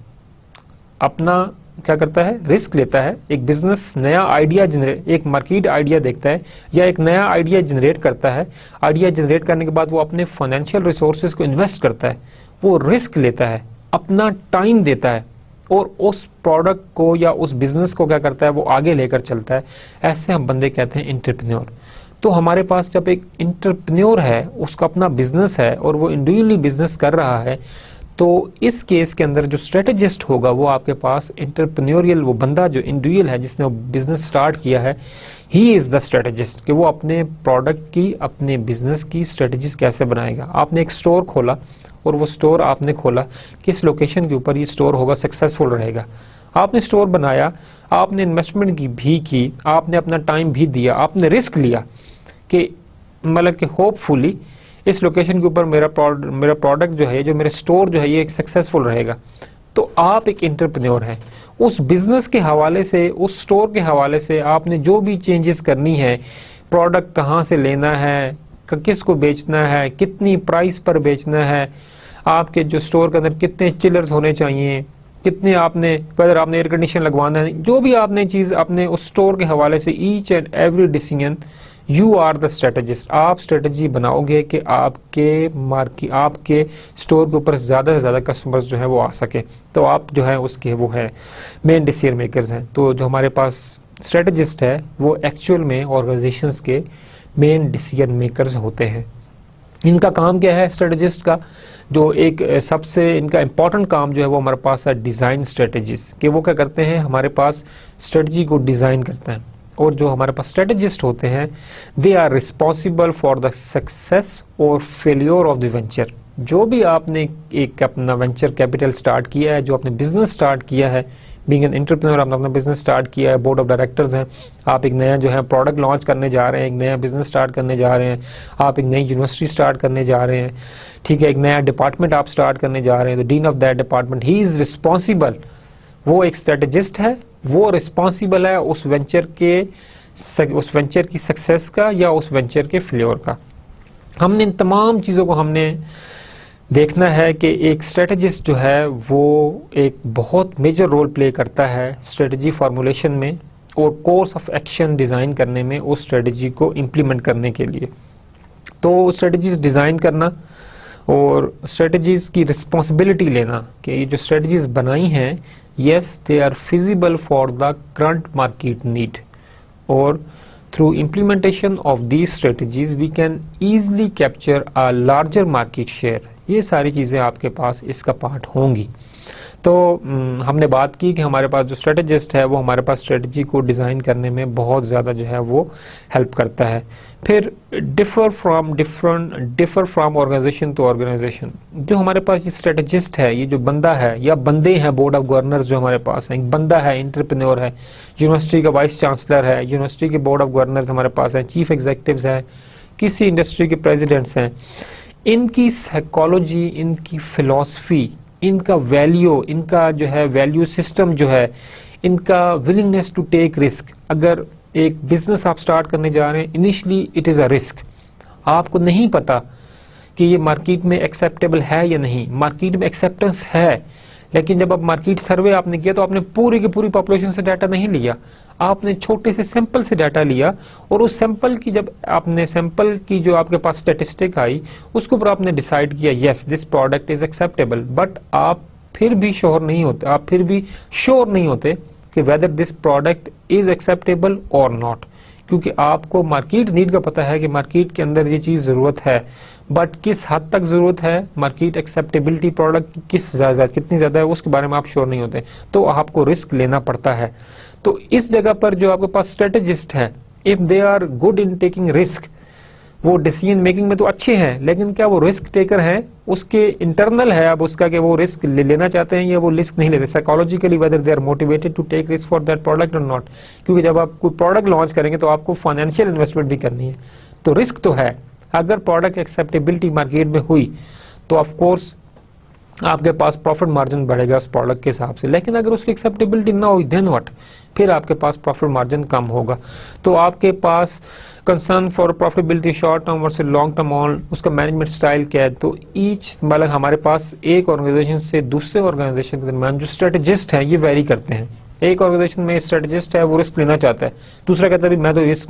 Speaker 1: अपना क्या करता है? रिस्क लेता है। एक बिजनेस नया आइडिया जनरेट, एक मार्केट आइडिया देखता है या एक नया आइडिया जनरेट करता है। आइडिया जनरेट करने के बाद वो अपने फाइनेंशियल रिसोर्सेज को इन्वेस्ट करता है, वो रिस्क लेता है, अपना टाइम देता है और उस प्रोडक्ट को या उस बिजनेस को क्या करता है? वो आगे लेकर चलता है। ऐसे हम बंदे कहते हैं एंटरप्रेन्योर। तो हमारे पास जब एक एंटरप्रेन्योर है, उसका अपना बिजनेस है और वो इंडिविजुअली बिजनेस कर रहा है, तो इस केस के अंदर जो स्ट्रेटेजिस्ट होगा वो आपके पास एंटरप्रेन्योरियल, वो बंदा जो इंडिविजुअल है जिसने वो बिजनेस स्टार्ट किया है, ही इज द स्ट्रेटेजिस्ट, कि वो अपने प्रोडक्ट की, अपने बिजनेस की स्ट्रेटेजीज कैसे बनाएगा। आपने एक स्टोर खोला और वो स्टोर आपने खोला, किस लोकेशन के ऊपर ये स्टोर होगा, सक्सेसफुल रहेगा। आपने स्टोर बनाया, आपने इन्वेस्टमेंट की, आपने अपना टाइम भी दिया, आपने रिस्क लिया कि मतलब कि होपफुली इस लोकेशन के ऊपर मेरा प्रोडक्ट जो है, जो मेरा स्टोर जो है, ये सक्सेसफुल रहेगा। तो आप एक एंटरप्रेन्योर हैं। उस बिजनेस के हवाले से, उस स्टोर के हवाले से आपने जो भी चेंजेस करनी है, प्रोडक्ट कहाँ से लेना है, किसको बेचना है, कितनी प्राइस पर बेचना है, आपके जो स्टोर के अंदर कितने चिलर्स होने चाहिए, कितने आपने, वेदर आपने एयर कंडीशन लगवाना है, जो भी आपने चीज़ अपने उस स्टोर के हवाले से, each and every decision you are the strategist. आप स्ट्रेटजी बनाओगे कि आपके स्टोर के ऊपर ज़्यादा से ज़्यादा कस्टमर्स जो है वो आ सके। तो आप जो है उसके वो है मेन डिसीजन मेकर्स हैं। तो जो हमारे पास स्ट्रेटजिस्ट है वो एक्चुअल में ऑर्गेनाइजेशंस के मेन डिसीजन मेकर्स होते हैं। इनका काम क्या है स्ट्रेटजिस्ट का? जो एक सबसे इनका इंपॉर्टेंट काम जो है वो हमारे पास है डिज़ाइन स्ट्रेटजीज, कि वो क्या करते हैं? हमारे पास स्ट्रेटजी को डिज़ाइन करते हैं। और जो हमारे पास स्ट्रेटजिस्ट होते हैं, they are responsible for the success और फेलियर ऑफ द वेंचर। जो भी आपने एक अपना वेंचर कैपिटल स्टार्ट किया है, जो आपने बिजनेस स्टार्ट किया है, बीइंग एन एंटरप्रेन्योर, आपने अपना बिजनेस स्टार्ट किया है, बोर्ड ऑफ डायरेक्टर्स हैं, आप एक नया जो है प्रोडक्ट लॉन्च करने जा रहे हैं, एक नया बिजनेस स्टार्ट करने जा रहे हैं, आप एक नई यूनिवर्सिटी स्टार्ट करने जा रहे हैं, ठीक है, एक नया डिपार्टमेंट आप स्टार्ट करने जा रहे हैं, तो dean of that department, he is responsible, वो एक स्ट्रेटजिस्ट है, वो रिस्पॉन्सिबल है उस वेंचर की सक्सेस का या उस वेंचर के फेल्योर का। हमने इन तमाम चीज़ों को हमने देखना है कि एक स्ट्रेटजिस्ट जो है वो एक बहुत मेजर रोल प्ले करता है स्ट्रेटजी फार्मूलेशन में और कोर्स ऑफ एक्शन डिज़ाइन करने में, उस स्ट्रेटजी को इम्प्लीमेंट करने के लिए। तो स्ट्रेटजीज डिज़ाइन करना और स्ट्रेटजीज की रिस्पॉन्सिबिलिटी लेना कि ये जो स्ट्रेटजीज बनाई हैं, yes they are feasible for the current market need, or through implementation of these strategies we can easily capture a larger market share। ये सारी चीज़ें आपके पास इसका पार्ट होंगी। तो हमने बात की कि हमारे पास जो स्ट्रेटजिस्ट है वो हमारे पास स्ट्रेटजी को डिज़ाइन करने में बहुत ज़्यादा जो है वो हेल्प करता है। फिर differ from organization to organization. जो हमारे पास ये स्ट्रेटजिस्ट है, ये जो बंदा है या बंदे हैं, बोर्ड ऑफ गवर्नर्स जो हमारे पास हैं, एक बंदा है, एंटरप्रेन्योर है, यूनिवर्सिटी का वाइस चांसलर है, यूनिवर्सिटी के बोर्ड ऑफ गवर्नर्स हमारे पास हैं, चीफ एग्जीक्यूटिव्स हैं, किसी इंडस्ट्री के प्रेसिडेंट्स हैं। इनकी साइकोलॉजी, इनकी फिलॉसफी, इनका वैल्यू, इनका जो है वैल्यू सिस्टम जो है, इनका विलिंगनेस टू टेक रिस्क। अगर एक बिजनेस आप स्टार्ट करने जा रहे हैं, initially it is a risk, आपको नहीं पता कि ये मार्केट में एक्सेप्टेबल है या नहीं। मार्केट में एक्सेप्टेंस है, लेकिन जब आप मार्केट सर्वे आपने किया तो आपने पूरी की पूरी पॉपुलेशन से डाटा नहीं लिया, आपने छोटे से सैंपल से डाटा लिया और उस सैंपल की जब आपने सैंपल की जो आपके पास स्टैटिस्टिक आई उसके ऊपर आपने डिसाइड किया yes this product is acceptable. But आप फिर भी श्योर नहीं होते कि whether this product is acceptable और नॉट, क्योंकि आपको मार्केट नीड का पता है कि मार्केट के अंदर ये चीज जरूरत है, बट किस हद तक जरूरत है, मार्केट एक्सेप्टेबिलिटी प्रोडक्ट कितनी ज्यादा है उसके बारे में आप श्योर नहीं होते, तो आपको रिस्क लेना पड़ता है। तो इस जगह पर जो आपके पास स्ट्रेटेजिस्ट है, if they are good in taking risk, वो डिसीजन मेकिंग में तो अच्छे हैं, लेकिन क्या वो रिस्क टेकर हैं, उसके इंटरनल है अब उसका कि वो रिस्क लेना चाहते हैं या वो रिस्क नहीं लेते, psychologically whether they are motivated to take risk for that product और नॉट। क्योंकि जब आप कोई प्रोडक्ट लॉन्च करेंगे तो आपको फाइनेंशियल इन्वेस्टमेंट भी करनी है, तो रिस्क तो है। अगर प्रोडक्ट एक्सेप्टेबिलिटी मार्केट में हुई तो ऑफ कोर्स आपके पास प्रॉफिट मार्जिन बढ़ेगा उस प्रोडक्ट के हिसाब से, लेकिन अगर उसकी एक्सेप्टेबिलिटी ना हुई देन व्हाट, फिर आपके पास प्रॉफिट मार्जिन कम होगा। तो आपके पास concern for profitability short term versus long term on, उसका मैनेजमेंट स्टाइल क्या है। तो ईच मतलब हमारे पास एक ऑर्गेनाइजेशन से दूसरे ऑर्गेनाइजेशन के दरमियान जो स्ट्रेटेजिस्ट हैं ये वेरी करते हैं। एक ऑर्गेनाइजेशन में स्ट्रेटेजिस्ट है वो रिस्क लेना चाहता है, दूसरा कहता है मैं तो रिस्क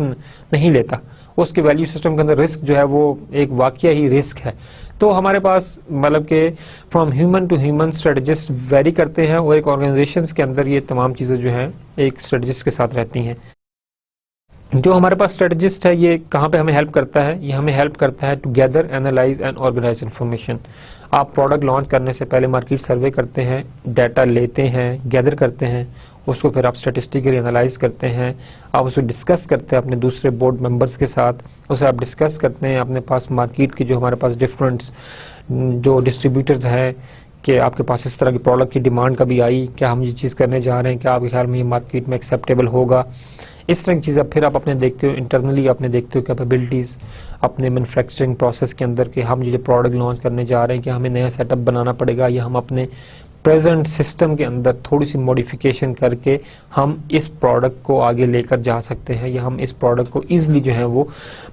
Speaker 1: नहीं लेता, उसके वैल्यू सिस्टम के अंदर रिस्क जो है वो एक वाकया ही रिस्क है। तो हमारे पास मतलब कि from human to human strategist vary करते हैं और एक ऑर्गेनाइजेशंस के अंदर ये तमाम चीज़ें जो हैं एक स्ट्रेटजिस्ट के साथ रहती हैं। जो हमारे पास स्ट्रेटजिस्ट है ये कहाँ पे हमें हेल्प करता है, ये हमें हेल्प करता है to gather, analyze and organize information. आप प्रोडक्ट लॉन्च करने से पहले मार्केट सर्वे करते हैं, डाटा लेते हैं, गैदर करते हैं, उसको फिर आप स्टैटिस्टिकली एनालाइज करते हैं, आप उसको डिस्कस करते हैं अपने दूसरे बोर्ड मेंबर्स के साथ, उसे आप डिस्कस करते हैं अपने पास मार्केट की जो हमारे पास डिफरेंट जो डिस्ट्रीब्यूटर्स हैं कि आपके पास इस तरह की प्रोडक्ट की डिमांड कभी आई, क्या हम ये चीज़ करने जा रहे हैं, क्या आपके ख्याल में ये मार्केट में एक्सेप्टेबल होगा, इस तरह की चीज़ें फिर आप अपने देखते हो इंटरनली, आपने देखते हो कैपेबिलिटीज़ अपने मैन्युफैक्चरिंग प्रोसेस के अंदर कि हम ये प्रोडक्ट लॉन्च करने जा रहे हैं कि हमें नया सेटअप बनाना पड़ेगा या हम अपने प्रेजेंट सिस्टम के अंदर थोड़ी सी मॉडिफिकेशन करके हम इस प्रोडक्ट को आगे लेकर जा सकते हैं या हम इस प्रोडक्ट को ईजिली जो है वो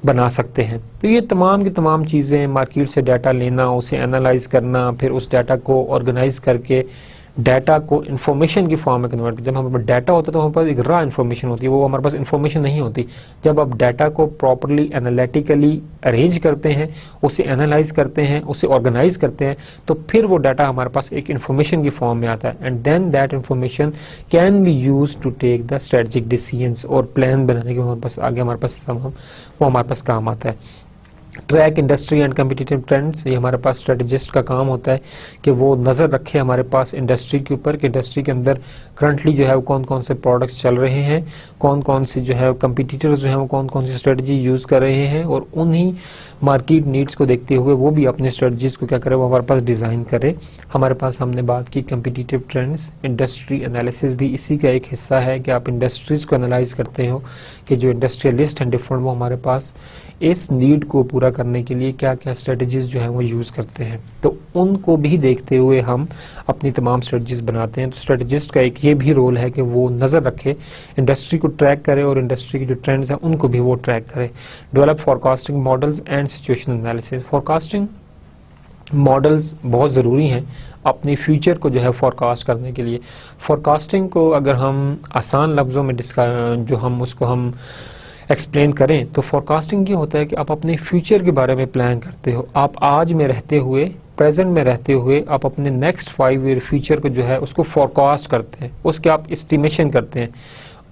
Speaker 1: बना सकते हैं। तो ये तमाम की तमाम चीज़ें, मार्केट से डाटा लेना, उसे एनालाइज करना, फिर उस डाटा को ऑर्गेनाइज करके डाटा को इन्फॉर्मेशन की फॉर्म में कन्वर्ट। जब हमारे पास डाटा होता है तो हमारे पास एक रॉ इन्फॉर्मेशन होती है, वो हमारे पास इन्फॉर्मेशन नहीं होती। जब आप डाटा को प्रॉपरली एनालिटिकली अरेंज करते हैं, उसे एनालाइज करते हैं, उसे ऑर्गेनाइज करते हैं, तो फिर वो डाटा हमारे पास एक इन्फॉर्मेशन की फॉर्म में आता है and then that information can be use to take the strategic decisions और प्लान बनाने के हमारे पास आगे हमारे पास वो हमारे पास काम आता है। Track industry and competitive trends, ये हमारे पास स्ट्रेटेजिस्ट का काम होता है कि वो नज़र रखे हमारे पास इंडस्ट्री के ऊपर कि इंडस्ट्री के अंदर करंटली जो है वो कौन कौन से प्रोडक्ट्स चल रहे हैं, कौन कौन से जो है कंपटीटर्स जो है वो कौन कौन सी स्ट्रेटजी यूज़ कर रहे हैं और उन्हीं मार्केट नीड्स को देखते हुए वो भी अपने स्ट्रेटजीज को क्या करे, वो हमारे पास डिजाइन करे। हमारे पास हमने बात की कम्पिटिटिव ट्रेंड्स, इंडस्ट्री एनालिसिस भी इसी का एक हिस्सा है कि आप इंडस्ट्रीज को एनालाइज करते हो कि जो इंडस्ट्रियलिस्ट हैं डिफरेंट, वो हमारे पास इस नीड को पूरा करने के लिए क्या क्या स्ट्रेटजीज जो है वो यूज करते हैं, तो उनको भी देखते हुए हम अपनी तमाम स्ट्रेटजीज बनाते हैं। तो स्ट्रेटजिस्ट का एक ये भी रोल है कि वो नजर रखे, इंडस्ट्री को ट्रैक करे और इंडस्ट्री की जो ट्रेंड्स हैं उनको भी वो ट्रैक करे। Develop forecasting models and situation analysis. Forecasting models बहुत ज़रूरी हैं अपनी फ्यूचर को जो है फोरकास्ट करने के लिए। फोरकास्टिंग को अगर हम आसान लफ्ज़ों में जो हम उसको हम एक्सप्लेन करें तो फोरकास्टिंग ये होता है कि आप अपने फ्यूचर के बारे में प्लान करते हो। आप आज में रहते हुए, प्रेजेंट में रहते हुए आप अपने नेक्स्ट 5 ईयर फ्यूचर को जो है उसको फोरकास्ट करते हैं, उसके आप एस्टिमेशन करते हैं,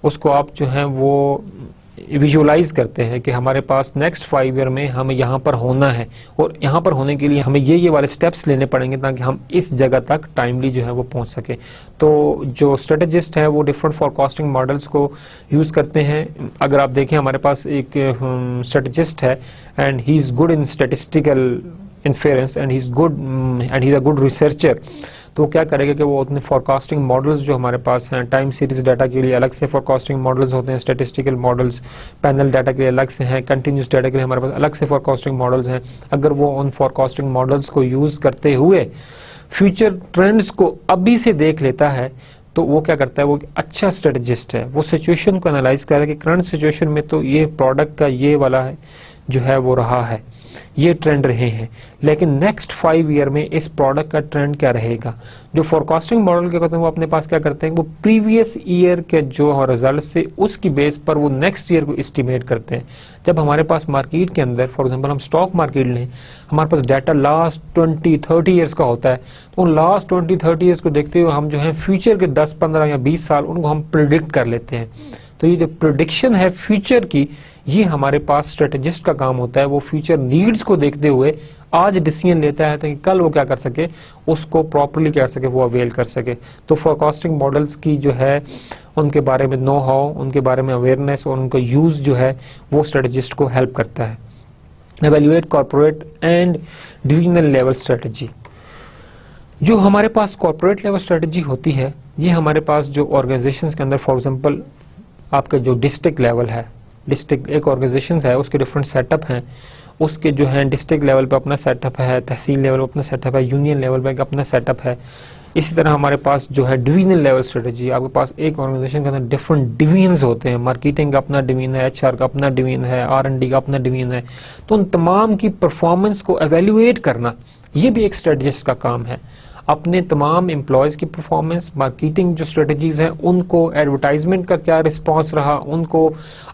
Speaker 1: उसको आप जो है वो विजुअलाइज करते हैं कि हमारे पास नेक्स्ट 5 ईयर में हमें यहाँ पर होना है और यहाँ पर होने के लिए हमें ये वाले स्टेप्स लेने पड़ेंगे ताकि हम इस जगह तक टाइमली जो है वो पहुँच सके। तो जो स्ट्रेटेजिस्ट है वो डिफरेंट फोरकास्टिंग मॉडल्स को यूज़ करते हैं। अगर आप देखें हमारे पास एक स्ट्रेटेजिस्ट है and he is good in statistical inference and he is a good researcher. तो क्या करेगा कि वो अपने फोरकास्टिंग मॉडल्स जो हमारे पास हैं, टाइम सीरीज डाटा के लिए अलग से फोरकास्टिंग मॉडल्स होते हैं, स्टैटिस्टिकल मॉडल्स, पैनल डाटा के लिए अलग से हैं, कंटिन्यूस डाटा के लिए हमारे पास अलग से फोरकास्टिंग मॉडल्स हैं। अगर वो उन फोरकास्टिंग मॉडल्स को यूज करते हुए फ्यूचर ट्रेंड्स को अभी से देख लेता है तो वो क्या करता है, वो अच्छा स्ट्रेटजिस्ट है। वो सिचुएशन को एनालाइज कर रहा है कि करंट सिचुएशन में तो ये प्रोडक्ट का ये वाला है जो है वो रहा है, ये ट्रेंड रहे हैं, लेकिन नेक्स्ट 5 ईयर में इस प्रोडक्ट का ट्रेंड क्या रहेगा। जो फोरकास्टिंग मॉडल क्या करते हैं वो अपने पास क्या करते हैं, वो प्रीवियस ईयर के जो रिजल्ट से उसकी बेस पर वो नेक्स्ट ईयर को एस्टिमेट करते हैं। जब हमारे पास मार्केट के अंदर फॉर एग्जांपल हम स्टॉक मार्केट लें, हमारे पास डाटा लास्ट 20-30 ईयर्स का होता है, तो उन लास्ट 20-30 ईयर्स को देखते हुए हम जो है फ्यूचर के 10, 15 या 20 साल उनको हम प्रिडिक्ट कर लेते हैं। तो ये जो प्रिडिक्शन है फ्यूचर की, ये हमारे पास स्ट्रेटेजिस्ट का काम होता है। वो फ्यूचर नीड्स को देखते हुए आज डिसीजन लेता है ताकि कल वो क्या कर सके, उसको प्रॉपर्ली क्या कर सके, वो अवेल कर सके। तो फोरकास्टिंग मॉडल्स की जो है उनके बारे में नो हाउ, उनके बारे में अवेयरनेस और उनका यूज जो है वो स्ट्रेटेजिस्ट को हेल्प करता है। Evaluate corporate and divisional level strategy. जो हमारे पास कॉर्पोरेट लेवल स्ट्रेटेजी होती है, ये हमारे पास जो ऑर्गेनाइजेशंस के अंदर फॉर एग्जांपल आपका जो डिस्ट्रिक्ट लेवल है, डिस्ट्रिक्ट एक ऑर्गेनाइजेशन है, उसके डिफरेंट सेटअप हैं, उसके जो है डिस्ट्रिक्ट लेवल पे अपना सेटअप है, तहसील लेवल पे अपना सेटअप है, यूनियन लेवल पे अपना सेटअप है। इसी तरह हमारे पास जो है डिवीजनल लेवल स्ट्रेटेजी, आपके पास एक ऑर्गेनाइजेशन के अंदर डिफरेंट डिवीजन्स होते हैं। मार्केटिंग का अपना डिवीजन है, HR का अपना डिवीजन है, R&D का अपना डिवीजन है। तो उन तमाम की परफॉर्मेंस को एवेल्युएट करना, ये भी एक स्ट्रेटेजिस्ट का काम है। अपने तमाम एम्प्लॉयज की परफॉर्मेंस, मार्केटिंग जो स्ट्रेटजीज हैं उनको, एडवर्टाइजमेंट का क्या रिस्पांस रहा, उनको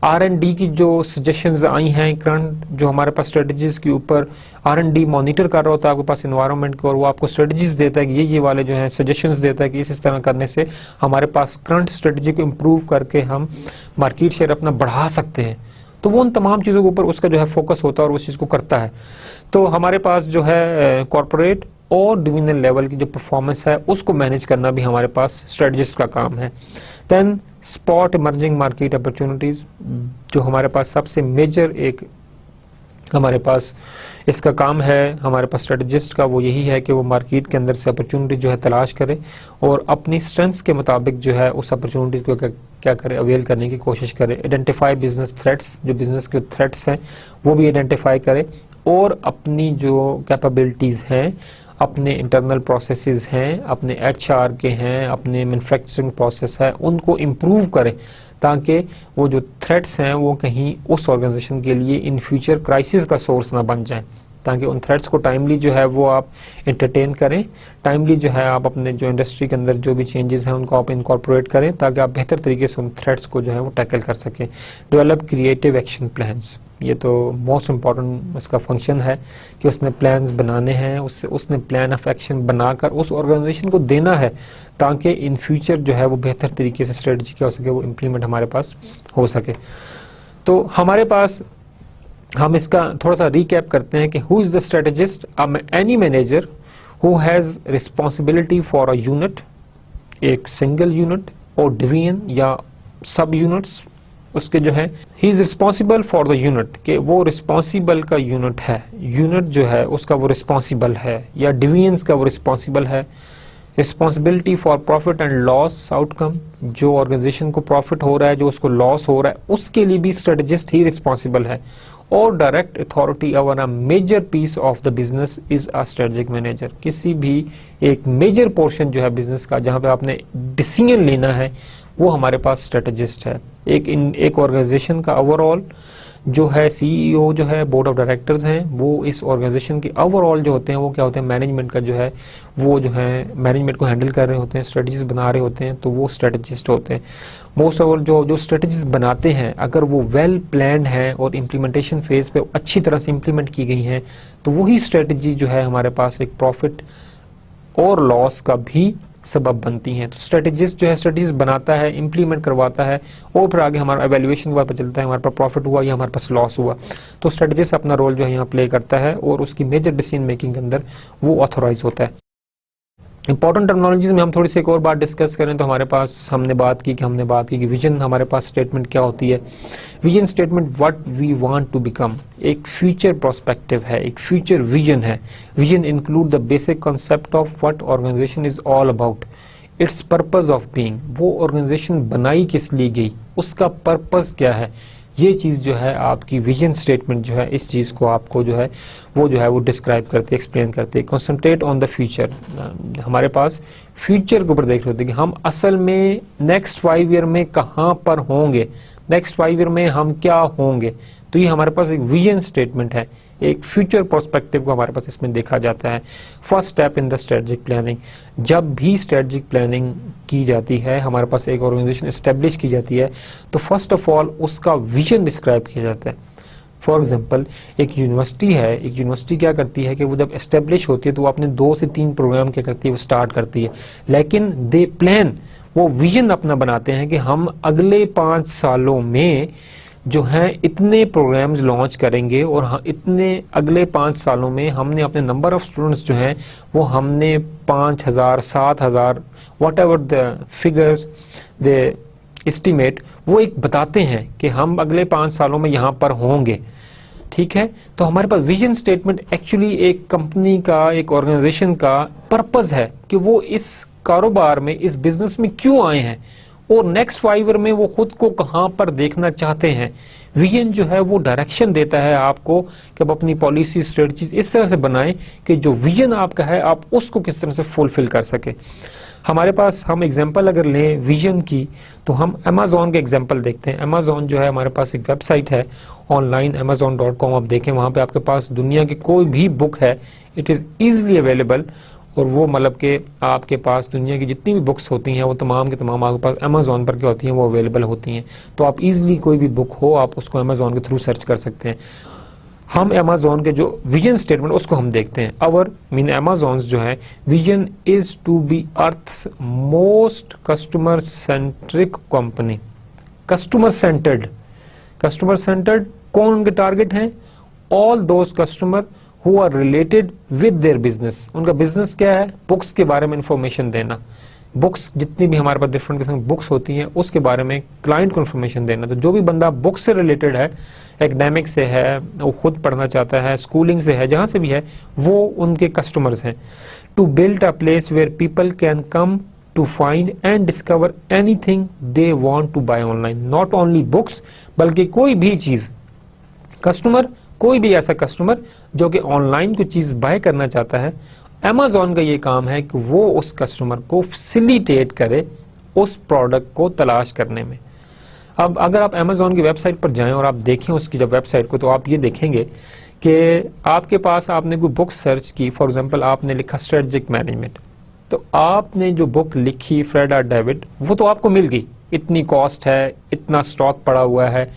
Speaker 1: R&D की जो सजेशंस आई हैं, करंट जो हमारे पास स्ट्रेटजीज के ऊपर R&D मॉनिटर कर रहा होता है आपके पास एनवायरनमेंट को, और वो आपको स्ट्रेटजीज देता है कि ये वाले जो है सजेशंस देता है कि इस तरह करने से हमारे पास करंट स्ट्रेटजी को इम्प्रूव करके हम मार्केट शेयर अपना बढ़ा सकते हैं। तो वो उन तमाम चीज़ों के ऊपर उसका जो है फोकस होता है और उस चीज़ को करता है। तो हमारे पास जो है कॉर्पोरेट और डिविजनल लेवल की जो परफॉर्मेंस है उसको मैनेज करना भी हमारे पास स्ट्रेटजिस्ट का काम है। Then spot emerging market opportunities, जो हमारे पास सबसे मेजर एक हमारे पास इसका काम है हमारे पास स्ट्रेटजिस्ट का, वो यही है कि वो मार्केट के अंदर से अपॉर्चुनिटी जो है तलाश करे और अपनी स्ट्रेंथ्स के मुताबिक जो है उस अपॉर्चुनिटी को क्या करे, अवेल करने की कोशिश करे। आइडेंटिफाई बिजनेस थ्रेट्स, जो बिजनेस के थ्रेट्स हैं वो भी आइडेंटिफाई करे और अपनी जो कैपेबिलिटीज हैं, अपने इंटरनल प्रोसेसेस हैं, अपने HR के हैं, अपने मैन्युफैक्चरिंग प्रोसेस है, उनको इम्प्रूव करें ताकि वो जो थ्रेट्स हैं वो कहीं उस ऑर्गेनाइजेशन के लिए इन फ्यूचर क्राइसिस का सोर्स ना बन जाए, ताकि उन थ्रेट्स को टाइमली जो है वो आप एंटरटेन करें, टाइमली जो है आप अपने जो इंडस्ट्री के अंदर जो भी चेंजेस हैं उनको आप इनकॉर्पोरेट करें ताकि आप बेहतर तरीके से उन थ्रेट्स को जो है वो टैकल कर सकें। डेवलप क्रिएटिव एक्शन प्लान्स, ये तो मोस्ट इम्पॉर्टेंट उसका फंक्शन है कि उसने प्लान्स बनाने हैं, उसने प्लान ऑफ एक्शन बनाकर उस ऑर्गेनाइजेशन को देना है ताकि इन फ्यूचर जो है वो बेहतर तरीके से स्ट्रेटजी क्या हो सके, वो इम्प्लीमेंट हमारे पास हो सके। तो हमारे पास हम इसका थोड़ा सा रिकैप करते हैं कि who is the strategist. Any manager who has responsibility for a unit, एक सिंगल यूनिट और डिवीजन या सब यूनिट्स उसके जो है he is responsible for the unit, के वो रिस्पॉन्सिबल का यूनिट है, यूनिट जो है उसका वो रिस्पॉन्सिबल है, या डिवीजन्स का वो रिस्पॉन्सिबल है। Responsibility for profit and loss outcome, जो ऑर्गेनाइजेशन को प्रॉफिट हो रहा है, जो उसको लॉस हो रहा है, उसके लिए भी स्ट्रेटेजिस्ट ही रिस्पॉन्सिबल है। और direct authority over a major piece of the business is a strategic manager, किसी भी एक मेजर पोर्शन जो है बिजनेस का जहां पे आपने डिसीजन लेना है, वो हमारे पास स्ट्रेटेजिस्ट है। एक ऑर्गेनाइजेशन का ओवरऑल जो है सीईओ जो है, बोर्ड ऑफ डायरेक्टर्स हैं, वो इस ऑर्गेनाइजेशन के ओवरऑल जो होते हैं वो क्या होते हैं, मैनेजमेंट का जो है वो जो है मैनेजमेंट को हैंडल कर रहे होते हैं, स्ट्रेटजीज बना रहे होते हैं, तो वो स्ट्रेटजिस्ट होते हैं। मोस्ट ऑफ ऑल जो स्ट्रेटजीज बनाते हैं, अगर वो वेल प्लान्ड है और इम्प्लीमेंटेशन फेज पे अच्छी तरह से इम्प्लीमेंट की गई हैं, तो वही स्ट्रेटजी जो है हमारे पास एक प्रॉफिट और लॉस का भी सबब बनती हैं। तो स्ट्रेटेजिस्ट जो है स्ट्रेटेजीज बनाता है, इंप्लीमेंट करवाता है, और फिर आगे हमारा एवेल्युएशन हुआ, पता चलता है हमारे पास प्रॉफिट हुआ या हमारे पास लॉस हुआ। तो स्ट्रेटेजिस्ट अपना रोल जो है यहाँ प्ले करता है, और उसकी मेजर डिसीजन मेकिंग के अंदर वो ऑथोराइज होता है। इंपॉर्टेंट टर्मिनोलॉजीज में हम थोड़ी सी एक और बात डिस्कस करें तो हमारे पास हमने बात की कि विजन हमारे पास स्टेटमेंट क्या होती है। Vision statement what we want to become, एक फ्यूचर प्रोस्पेक्टिव है, एक फ्यूचर विजन है। Vision include the basic concept of what organization is all about, its purpose of being, वो ऑर्गेनाइजेशन बनाई किस लिए गई, उसका पर्पज क्या है, ये चीज जो है आपकी विजन स्टेटमेंट जो है इस चीज को आपको जो है वो डिस्क्राइब करते, एक्सप्लेन करते। कंसंट्रेट ऑन द फ्यूचर, हमारे पास फ्यूचर के ऊपर देख रहे होते कि हम असल में नेक्स्ट 5 ईयर में कहाँ पर होंगे, नेक्स्ट 5 ईयर में हम क्या होंगे। तो ये हमारे पास एक विजन स्टेटमेंट है, एक फ्यूचर पर्सपेक्टिव को हमारे पास इसमें देखा जाता है। First step in the strategic planning, जब भी स्ट्रेटेजिक प्लानिंग की जाती है, हमारे पास एक ऑर्गेनाइजेशन एस्टेब्लिश की जाती है, तो फर्स्ट ऑफ ऑल उसका विजन डिस्क्राइब किया जाता है। फॉर एग्जाम्पल एक यूनिवर्सिटी है, एक यूनिवर्सिटी क्या करती है कि वो जब एस्टेब्लिश होती है तो वो अपने 2 से 3 प्रोग्राम क्या करती है, वो स्टार्ट करती है, लेकिन दे प्लान, वो विजन अपना बनाते हैं कि हम अगले 5 सालों में जो है इतने प्रोग्राम्स लॉन्च करेंगे, और इतने अगले 5 सालों में हमने अपने नंबर ऑफ स्टूडेंट्स जो हैं वो हमने 5000 7000 what ever the figures they estimate, वो एक बताते हैं कि हम अगले 5 सालों में यहाँ पर होंगे। ठीक है, तो हमारे पास विजन स्टेटमेंट एक्चुअली एक कंपनी का, एक ऑर्गेनाइजेशन का पर्पस है कि वो इस कारोबार में, इस बिजनेस में क्यों आए हैं, और नेक्स्ट 5 ईयर में वो खुद को कहां पर देखना चाहते हैं। विजन जो है वो डायरेक्शन देता है आपको कि आप अपनी पॉलिसी स्ट्रेटजीज इस तरह से बनाएं कि जो विजन आपका है आप उसको किस तरह से फुलफिल कर सके। हमारे पास हम एग्जांपल अगर लें विजन की, तो हम अमेज़न के एग्जांपल देखते हैं। अमेज़न जो है हमारे पास एक वेबसाइट है ऑनलाइन amazon.com, आप देखें वहां पे आपके पास दुनिया की कोई भी बुक है, इट इज इजिली अवेलेबल, और वो मतलब कि आपके पास दुनिया की जितनी भी बुक्स होती हैं वो तमाम के तमाम आपके पास अमेज़न पर क्या होती हैं, वो अवेलेबल होती हैं। तो आप इजीली कोई भी बुक हो आप उसको अमेज़न के थ्रू सर्च कर सकते हैं। हम अमेज़न के जो विजन स्टेटमेंट उसको हम देखते हैं। आवर मीन अमेज़न जो है, vision is to be earth's most customer centric company. Customer centered, customer centered कौन उनके टारगेट हैं, all those customer who are related with their business. उनका बिजनेस क्या है, बुक्स के बारे में इंफॉर्मेशन देना, बुक्स जितनी भी हमारे पास डिफरेंट किस्म की बुक्स होती हैं उसके बारे में क्लाइंट को इंफॉर्मेशन देना। तो जो भी बंदा बुक से रिलेटेड है, एकेडमिक से है, वो खुद पढ़ना चाहता है, स्कूलिंग से है, जहां से भी है, वो उनके कस्टमर्स हैं। To build a place where people can come to find and discover anything they want to buy online, not only books, बल्कि कोई भी चीज, कस्टमर कोई भी ऐसा कस्टमर जो कि ऑनलाइन कोई चीज बाय करना चाहता है, अमेज़न का ये काम है कि वो उस कस्टमर को फैसिलिटेट करे उस प्रोडक्ट को तलाश करने में। अब अगर आप अमेज़न की वेबसाइट पर जाएं और आप देखें उसकी जब वेबसाइट को, तो आप ये देखेंगे कि आपके पास आपने कोई बुक सर्च की, फॉर एग्जांपल आपने लिखा स्ट्रेटेजिक मैनेजमेंट, तो आपने जो बुक लिखी फ्रेड और डेविड, वो तो आपको मिल गई, इतनी कॉस्ट है, इतना स्टॉक पड़ा हुआ है,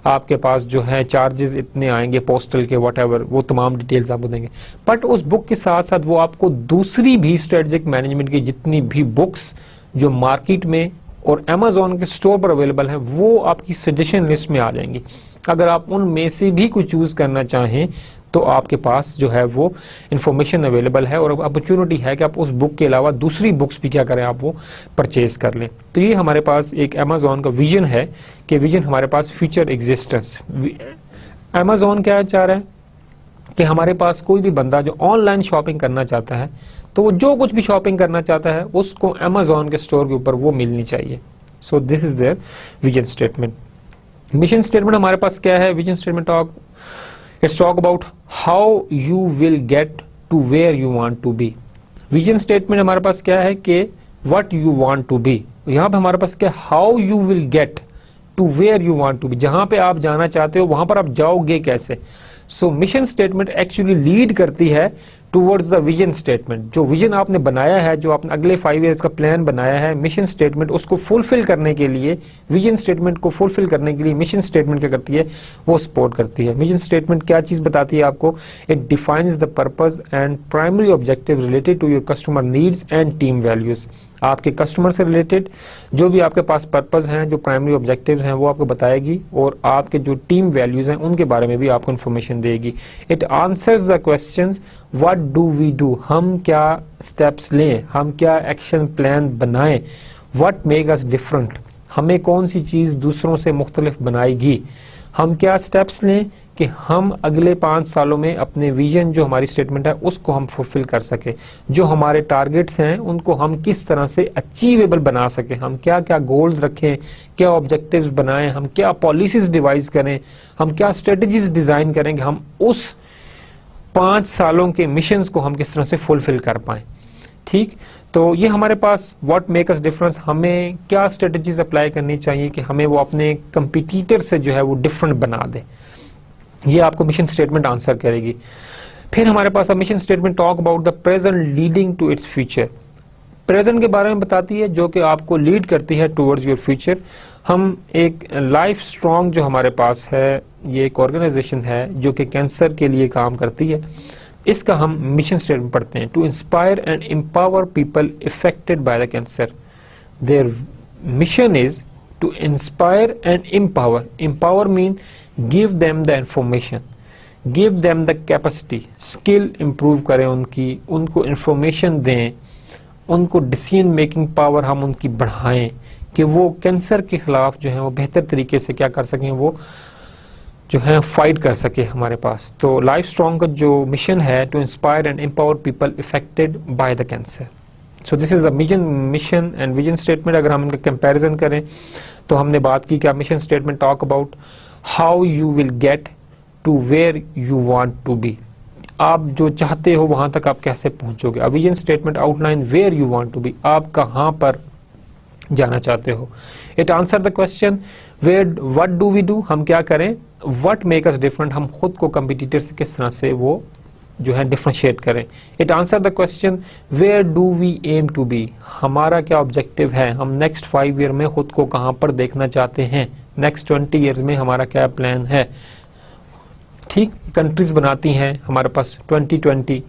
Speaker 1: आपके पास जो है चार्जेस इतने आएंगे पोस्टल के, व्हाटएवर, वो तमाम डिटेल्स आपको देंगे। बट उस बुक के साथ साथ वो आपको दूसरी भी स्ट्रेटेजिक मैनेजमेंट की जितनी भी बुक्स जो मार्केट में और अमेज़न के स्टोर पर अवेलेबल हैं, वो आपकी सजेशन लिस्ट में आ जाएंगी। अगर आप उनमें से भी कोई चूज करना चाहें तो आपके पास जो है वो इंफॉर्मेशन अवेलेबल है और अपॉर्चुनिटी है कि आप उस बुक के अलावा दूसरी बुक्स भी क्या करें, आप वो परचेज कर लें। तो ये हमारे पास एक अमेजोन का विजन है कि विजन हमारे पास फ्यूचर एग्जिस्टेंस। अमेजोन क्या चाह रहा है कि हमारे पास कोई भी बंदा जो ऑनलाइन शॉपिंग करना चाहता है, तो वो जो कुछ भी शॉपिंग करना चाहता है उसको अमेजोन के स्टोर के ऊपर वो मिलनी चाहिए। So this is their vision statement. Mission statement हमारे पास क्या है? Vision statement it's talk about how you will get to where you want to be. Vision statement हमारे पास क्या है कि what you want to be. यहां पे हमारे पास क्या, how you will get to where you want to be, जहां पे आप जाना चाहते हो वहां पर आप जाओगे कैसे। So mission statement actually lead करती है टुवर्ड्स द विजन स्टेटमेंट। जो विजन आपने बनाया है, जो आपने अगले 5 इयर्स का प्लान बनाया है, मिशन स्टेटमेंट उसको फुलफिल करने के लिए, विजन स्टेटमेंट को फुलफिल करने के लिए मिशन स्टेटमेंट क्या करती है, वो सपोर्ट करती है। मिशन स्टेटमेंट क्या चीज बताती है आपको? It defines the purpose and primary objective related to your customer needs and team values. आपके कस्टमर से रिलेटेड जो भी आपके पास पर्पस हैं, जो प्राइमरी ऑब्जेक्टिव्स हैं, वो आपको बताएगी और आपके जो टीम वैल्यूज हैं उनके बारे में भी आपको इन्फॉर्मेशन देगी। It answers the questions what do we do, हम क्या स्टेप्स लें, हम क्या एक्शन प्लान बनाएं, व्हाट मेक अस डिफरेंट, हमें कौन सी चीज दूसरों से मुख्तलिफ बनाएगी, हम क्या स्टेप्स लें कि हम अगले 5 सालों में अपने विजन जो हमारी स्टेटमेंट है उसको हम फुलफिल कर सके, जो हमारे टारगेट्स हैं उनको हम किस तरह से अचीवेबल बना सके, हम क्या क्या गोल्स रखें, क्या ऑब्जेक्टिव्स बनाएं, हम क्या पॉलिसीज डिवाइस करें, हम क्या स्ट्रेटजीज डिजाइन करेंगे, हम उस 5 सालों के मिशंस को हम किस तरह से फुलफिल कर पाएं। ठीक, तो ये हमारे पास व्हाट मेक अस डिफरेंस, हमें क्या स्ट्रेटजीज अप्लाई करनी चाहिए कि हमें वो अपने कंपटीटर से जो है वो डिफरेंट बना दे, ये आपको मिशन स्टेटमेंट आंसर करेगी। फिर हमारे पास mission statement talk about the present leading to its future. Present के बारे में बताती है जो कि आपको लीड करती है टुवर्ड्स योर फ्यूचर। हम एक लाइफ स्ट्रॉन्ग जो हमारे पास है, ये एक ऑर्गेनाइजेशन है जो कि कैंसर के लिए काम करती है, इसका हम मिशन स्टेटमेंट पढ़ते हैं। To inspire and empower people affected by the cancer. Their mission is to inspire and empower. Empower mean give them the information, give them the capacity, skill improve करें उनकी, उनको इंफॉर्मेशन दें, उनको decision making power हम उनकी बढ़ाएं कि वो कैंसर के खिलाफ जो है वो बेहतर तरीके से क्या कर सकें, वो जो है फाइट कर सके हमारे पास। तो लाइफ स्ट्रॉन्ग का जो मिशन है, to inspire and empower people affected by the cancer. So this is the mission and vision statement. अगर हम इनका कंपैरिजन करें तो हमने बात की क्या mission statement talk about how you will get to where you want to be, आप जो चाहते हो वहां तक आप कैसे पहुंचोगे। A vision statement outline where you want to be, आप कहां पर जाना चाहते हो। It answer the question where what do we do, हम क्या करें, व्हाट मेक अस डिफरेंट, हम खुद को कंपटीटर से किस तरह से वो जो है डिफरेंशिएट करें। It answer the question where do we aim to be, हमारा क्या ऑब्जेक्टिव है, हम नेक्स्ट 5 ईयर में खुद को कहां पर देखना चाहते हैं, नेक्स्ट 20 ईयर्स में हमारा क्या प्लान है। ठीक, कंट्रीज बनाती हैं हमारे पास 2020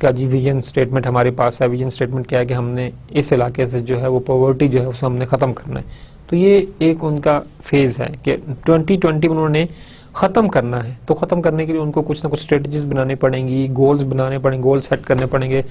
Speaker 1: का जी विजन स्टेटमेंट हमारे पास है। विजन स्टेटमेंट क्या है कि हमने इस इलाके से जो है वो पॉवर्टी जो है उसे हमने खत्म करना है। तो ये एक उनका फेज है कि 2020 में उन्होंने खत्म करना है। तो खत्म करने के लिए उनको कुछ ना कुछ स्ट्रेटजीज बनानी पड़ेंगी, गोल्स बनाने पड़ेंगे, गोल सेट करने पड़ेंगे,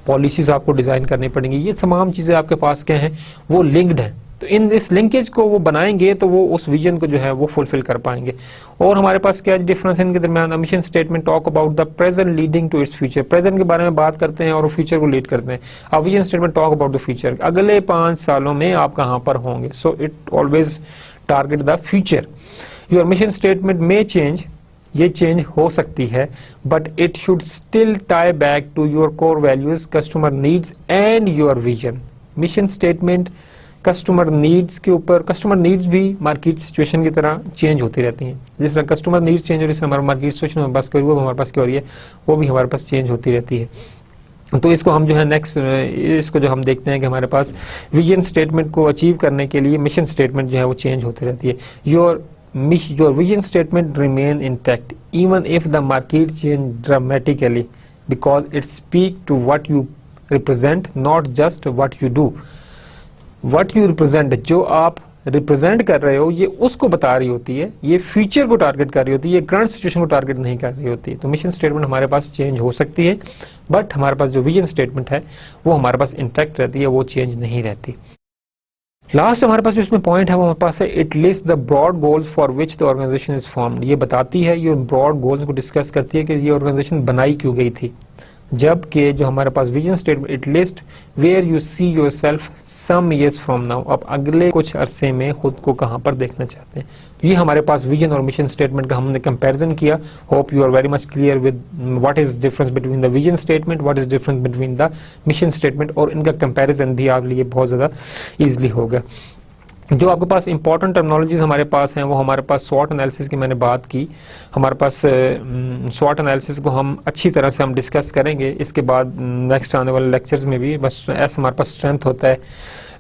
Speaker 1: पॉलिसीज आपको डिजाइन करनी पड़ेंगी। ये तमाम चीजें आपके पास क्या हैं, वो लिंक्ड है। तो इन इस लिंकेज को वो बनाएंगे तो वो उस विजन को जो है वो फुलफिल कर पाएंगे। और हमारे पास क्या डिफरेंस है इनके दरमियान। Mission statement talk about the present leading to its future, present के बारे में बात करते हैं और फ्यूचर को लीड करते हैं। अब vision statement talk about the future, अगले 5 सालों में आप कहां पर होंगे। So it always target the future. Your mission statement में चेंज, ये चेंज हो सकती है, but it should still tie back to your core values, customer needs and your vision. Mission statement customer needs के ऊपर, कस्टमर नीड्स भी market situation की तरह चेंज होती रहती हैं। जिस तरह कस्टमर नीड्स चेंज हो रही है, हमारा मार्केट सिचुएशन हमारे पास वो हमारे पास क्या हो रही है, वो भी हमारे पास चेंज होती रहती है। तो इसको हम जो है नेक्स्ट इसको जो हम देखते हैं कि हमारे पास विजन स्टेटमेंट को अचीव करने के लिए मिशन स्टेटमेंट जो है वो चेंज होती रहती है। Your vision statement remain intact even if the market change dramatically because it speak to what you represent, not just what you do. What you represent, जो आप रिप्रेजेंट कर रहे हो ये उसको बता रही होती है, ये फ्यूचर को टारगेट कर रही होती है, ये करंट सिचुएशन को टारगेट नहीं कर रही होती है। तो मिशन स्टेटमेंट हमारे पास चेंज हो सकती है, बट हमारे पास जो विजन स्टेटमेंट है वो हमारे पास इंटैक्ट रहती है, वो चेंज नहीं रहती। लास्ट हमारे पास जो इसमें पॉइंट है वो हमारे पास है, it list the broad goals for which the organization is formed. ये बताती है, ये ब्रॉड गोल्स को डिस्कस करती है कि ये ऑर्गेनाइजेशन बनाई क्यों गई थी। जबकि जो हमारे पास vision statement, it list where you see yourself some years from now, अब अगले कुछ अरसे में खुद को कहां पर देखना चाहते हैं। तो ये हमारे पास विजन और मिशन स्टेटमेंट का हमने कंपैरिजन किया। Hope you are very much clear with what is difference between the vision statement, what is difference between the mission statement, और इनका कंपैरिजन भी आप लिए बहुत ज्यादा इजिली होगा। जो आपके पास इंपॉर्टेंट टर्मिनोलॉजीज हमारे पास हैं वो हमारे पास स्वॉट एनालिसिस की मैंने बात की। हमारे पास स्वॉट एनालिसिस को हम अच्छी तरह से हम डिस्कस करेंगे इसके बाद नेक्स्ट आने वाले लेक्चर्स में भी। बस एस हमारे पास स्ट्रेंथ होता है,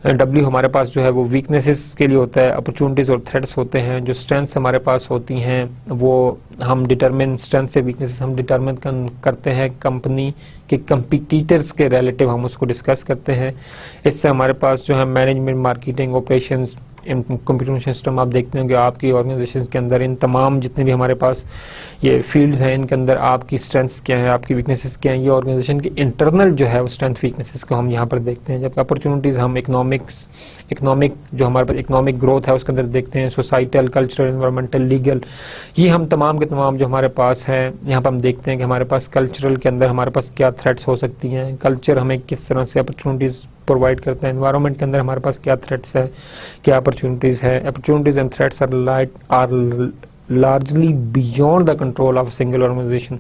Speaker 1: डब्ल्यू हमारे पास जो है वो वीकनेसेस के लिए होता है, अपॉर्चुनिटीज और थ्रेट्स होते हैं। जो स्ट्रेंथ्स हमारे पास होती हैं वो हम डिटरमिन, स्ट्रेंथ से वीकनेसेस हम डिटरमिन करते हैं कंपनी के कंपटीटर्स के रिलेटिव, हम उसको डिस्कस करते हैं। इससे हमारे पास जो है management, marketing, operations, computer system आप देखते होंगे आपकी ऑर्गेनाइजेशन के अंदर, इन तमाम जितने भी हमारे पास ये फील्ड्स हैं इनके अंदर आपकी स्ट्रेंथ्स क्या है, आपकी वीकनेसेस क्या है, ये ऑर्गेनाइजेशन के इंटरनल जो है वो स्ट्रेंथ वीकनेसेस को हम यहाँ पर देखते हैं। जबकि अपॉर्चुनिटीज हम इकोनॉमिक जो हमारे पास इकोनॉमिक ग्रोथ है उसके अंदर देखते हैं, सोसाइटल, कल्चरल, एनवायरमेंटल, लीगल, ये हम तमाम के तमाम जो हमारे पास है यहाँ पर हम देखते हैं कि हमारे पास कल्चरल के अंदर हमारे पास क्या थ्रेट्स हो सकती हैं, कल्चर हमें किस तरह से अपॉर्चुनिटीज प्रोवाइड करते हैं, एनवायरनमेंट के अंदर हमारे पास क्या थ्रेट्स है, क्या अपॉर्चुनिटीज है। Opportunities and threats are largely beyond the control of single organisation.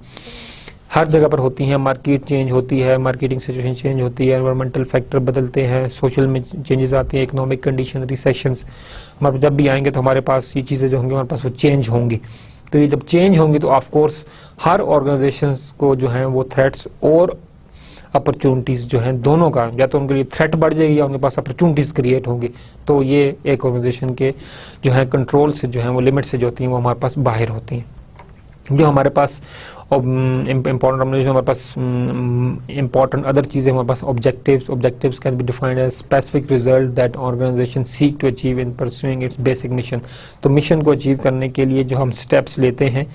Speaker 1: हर जगह पर होती हैं, मार्केट चेंज होती है, मार्केटिंग सिचुएशन चेंज होती है, एनवायरमेंटल फैक्टर बदलते हैं, सोशल में चेंजेस आती हैं, इकोनॉमिक कंडीशन, रिसेशंस हमारे जब भी आएंगे तो हमारे पास ये चीज़ें जो होंगी हमारे पास वो चेंज होंगी। तो ये जब चेंज होंगी तो ऑफ कोर्स हर ऑर्गेनाइजेशंस को जो है वो थ्रेट्स और अपॉर्चुनिटीज जो हैं दोनों का, या तो उनके लिए थ्रेट बढ़ जाएगी या उनके पास अपॉर्चुनिटीज क्रिएट होंगी। तो ये एक ऑर्गेनाइजेशन के जो है कंट्रोल से जो है वो लिमिट से जो होती हैं वो हमारे पास बाहर होती हैं। जो हमारे पास इंपॉर्टेंट हमारे पास इंपॉर्टेंट अदर चीजें हमारे पास objectives can be defined as specific result that organisation seek to achieve in pursuing its basic mission. तो मिशन को अचीव करने के लिए जो हम स्टेप्स लेते हैं,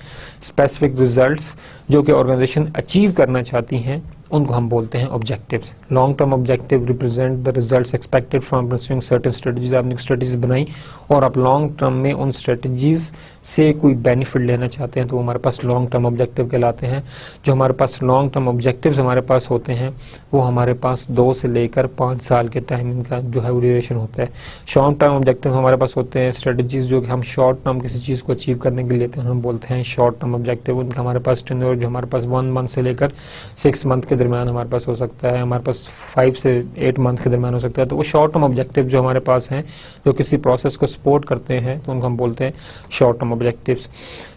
Speaker 1: स्पेसिफिक रिजल्ट्स जो कि ऑर्गेनाइजेशन अचीव करना चाहती हैं उनको हम बोलते हैं objectives. Long term objective represent the results expected from pursuing certain strategies. आपने स्ट्रेटजीज बनाई और आप लॉन्ग टर्म में उन स्ट्रेटजीज से कोई बेनिफिट लेना चाहते हैं तो हमारे पास लॉन्ग टर्म ऑब्जेक्टिव कहलाते हैं। जो हमारे पास लॉन्ग टर्म ऑब्जेक्टिव्स हमारे पास होते हैं वो हमारे पास 2 से लेकर 5 साल के टाइम इनका जो है वो ड्यूरेशन होता है। शॉर्ट टर्म ऑब्जेक्टिव हमारे पास होते हैं स्ट्रेटजीज जो कि हम शॉर्ट टर्म किसी चीज़ को अचीव करने के लिए लेते हैं, हम बोलते हैं शॉर्ट टर्म ऑब्जेक्टिव। उनका हमारे पास टेन्योर जो हमारे पास 1 मंथ से लेकर 6 मंथ के दरमियान हमारे पास हो सकता है, हमारे पास 5 से 8 मंथ के दरमियान हो सकता है। तो वो शॉर्ट टर्म ऑब्जेक्टिव जो हमारे पास हैं जो किसी प्रोसेस को सपोर्ट करते हैं तो उनको हम बोलते हैं शॉर्ट टर्म ऑब्जेक्टिव्स।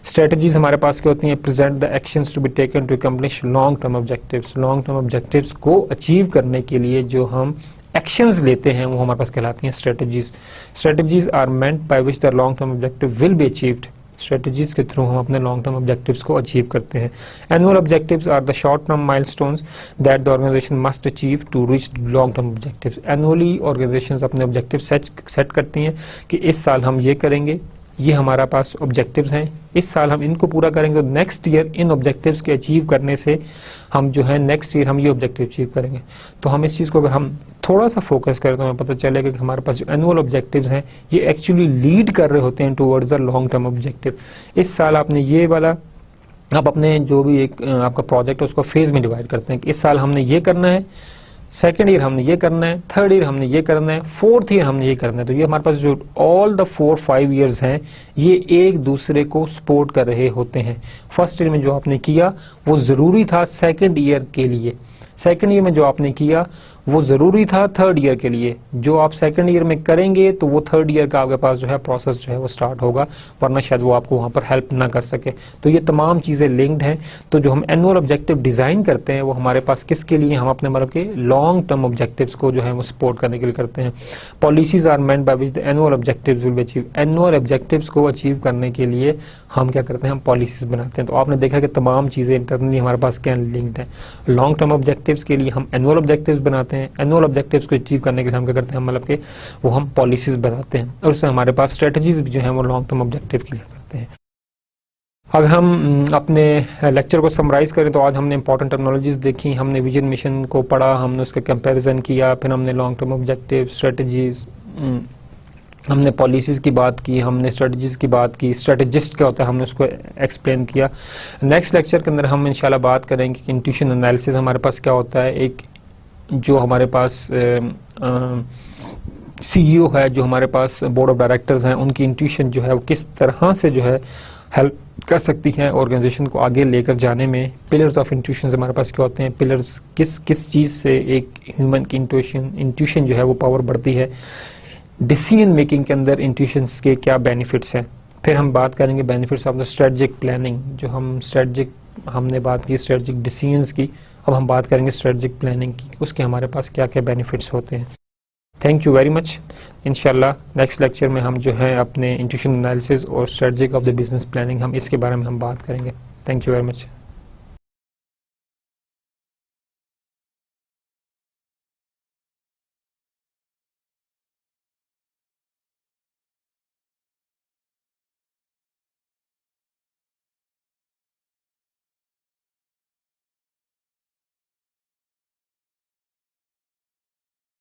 Speaker 1: स्ट्रेटजीज हमारे पास क्या होती हैं, present the actions to be taken to accomplish long term objectives. Long term objectives को अचीव करने के लिए जो हम एक्शंस लेते हैं वो हमारे पास कहलाती हैं strategies. Strategies are meant by which the long term objective will be achieved. Strategies के थ्रू हम अपने लॉन्ग टर्म ऑब्जेक्टिव्स को अचीव करते हैं। Annual objectives are the short term milestones that the organization must achieve to reach long term objectives. Annually organizations अपने objective set करती हैं कि इस साल हम ये करेंगे, ये हमारा पास ऑब्जेक्टिव्स हैं, इस साल हम इनको पूरा करेंगे तो नेक्स्ट ईयर इन ऑब्जेक्टिव्स के अचीव करने से हम जो है नेक्स्ट ईयर हम ये ऑब्जेक्टिव अचीव करेंगे। तो हम इस चीज़ को अगर हम थोड़ा सा फोकस करें तो हमें पता चलेगा कि हमारे पास जो एनुअल ऑब्जेक्टिव्स हैं ये एक्चुअली लीड कर रहे होते हैं towards the long term objective. इस साल आपने ये वाला, आप अपने जो भी एक आपका प्रोजेक्ट है उसको फेज में डिवाइड करते हैं कि इस साल हमने ये करना है, सेकेंड ईयर हमने ये करना है, थर्ड ईयर हमने ये करना है, फोर्थ ईयर हमने ये करना है। तो ये हमारे पास जो ऑल द 4-5 ईयर्स हैं ये एक दूसरे को सपोर्ट कर रहे होते हैं। फर्स्ट ईयर में जो आपने किया वो जरूरी था सेकेंड ईयर के लिए, सेकेंड ईयर में जो आपने किया वो जरूरी था थर्ड ईयर के लिए। जो आप सेकंड ईयर में करेंगे तो वो थर्ड ईयर का आपके पास जो है प्रोसेस जो है वो स्टार्ट होगा, वरना शायद वो आपको वहां पर हेल्प ना कर सके। तो ये तमाम चीजें लिंक्ड हैं। तो जो हम एनुअल ऑब्जेक्टिव डिजाइन करते हैं वो हमारे पास किसके लिए, हम अपने मतलब के लॉन्ग टर्म ऑब्जेक्टिव्स को जो है वो सपोर्ट करने के लिए करते हैं। Policies are meant by which the annual objectives will be achieve. Annual objectives को अचीव करने के लिए हम क्या करते हैं, हम पॉलिसीज बनाते हैं। तो आपने देखा कि तमाम चीजें इंटरनली हमारे पास क्या लिंक्ड है। लॉन्ग टर्म ऑब्जेक्टिव्स के लिए हम एनुअल ऑब्जेक्टिव्स बनाते हैं, करते हैं, एनुअल ऑब्जेक्टिव्स को अचीव करने के लिए हम क्या करते हैं, मतलब कि वो हम पॉलिसीज बनाते हैं और उससे हमारे पास स्ट्रेटजीज भी जो है वो लॉन्ग टर्म ऑब्जेक्टिव के लिए करते हैं। अगर हम अपने लेक्चर को समराइज करें तो आज हमने इंपॉर्टेंट टर्मिनोलॉजीज देखी, हमने विजन मिशन को पढ़ा, हमने उसका कंपैरिजन किया, फिर हमने लॉन्ग टर्म ऑब्जेक्टिव, स्ट्रेटजीज, हमने पॉलिसीज की बात की, हमने स्ट्रेटजीज की बात की, स्ट्रेटजिस्ट क्या होता है हमने उसको एक्सप्लेन किया। नेक्स्ट लेक्चर के अंदर हम इंशाल्लाह बात करेंगे कि इंट्यूशन एनालिसिस हमारे पास क्या होता है, एक जो हमारे पास सीईओ है, जो हमारे पास बोर्ड ऑफ डायरेक्टर्स हैं, उनकी इंट्यूशन जो है वो किस तरह से जो है हेल्प कर सकती हैं ऑर्गेनाइजेशन को आगे लेकर जाने में। पिलर्स ऑफ इंट्यूशन हमारे पास क्या होते हैं, पिलर्स किस किस चीज़ से एक ह्यूमन की इंट्यूशन जो है वो पावर बढ़ती है, डिसीजन मेकिंग के अंदर इंट्यूशंस के क्या बेनिफिट्स हैं। फिर हम बात करेंगे benefits of the strategic planning, जो हमने बात की स्ट्रेटजिक डिसीजंस की, अब हम बात करेंगे स्ट्रेटजिक प्लानिंग की, उसके हमारे पास क्या क्या बेनिफिट्स होते हैं। Thank you very much. इंशाल्लाह नेक्स्ट लेक्चर में हम जो है अपने इंट्यूशन एनालिसिस और strategic of the business planning हम इसके बारे में हम बात करेंगे। Thank you very much.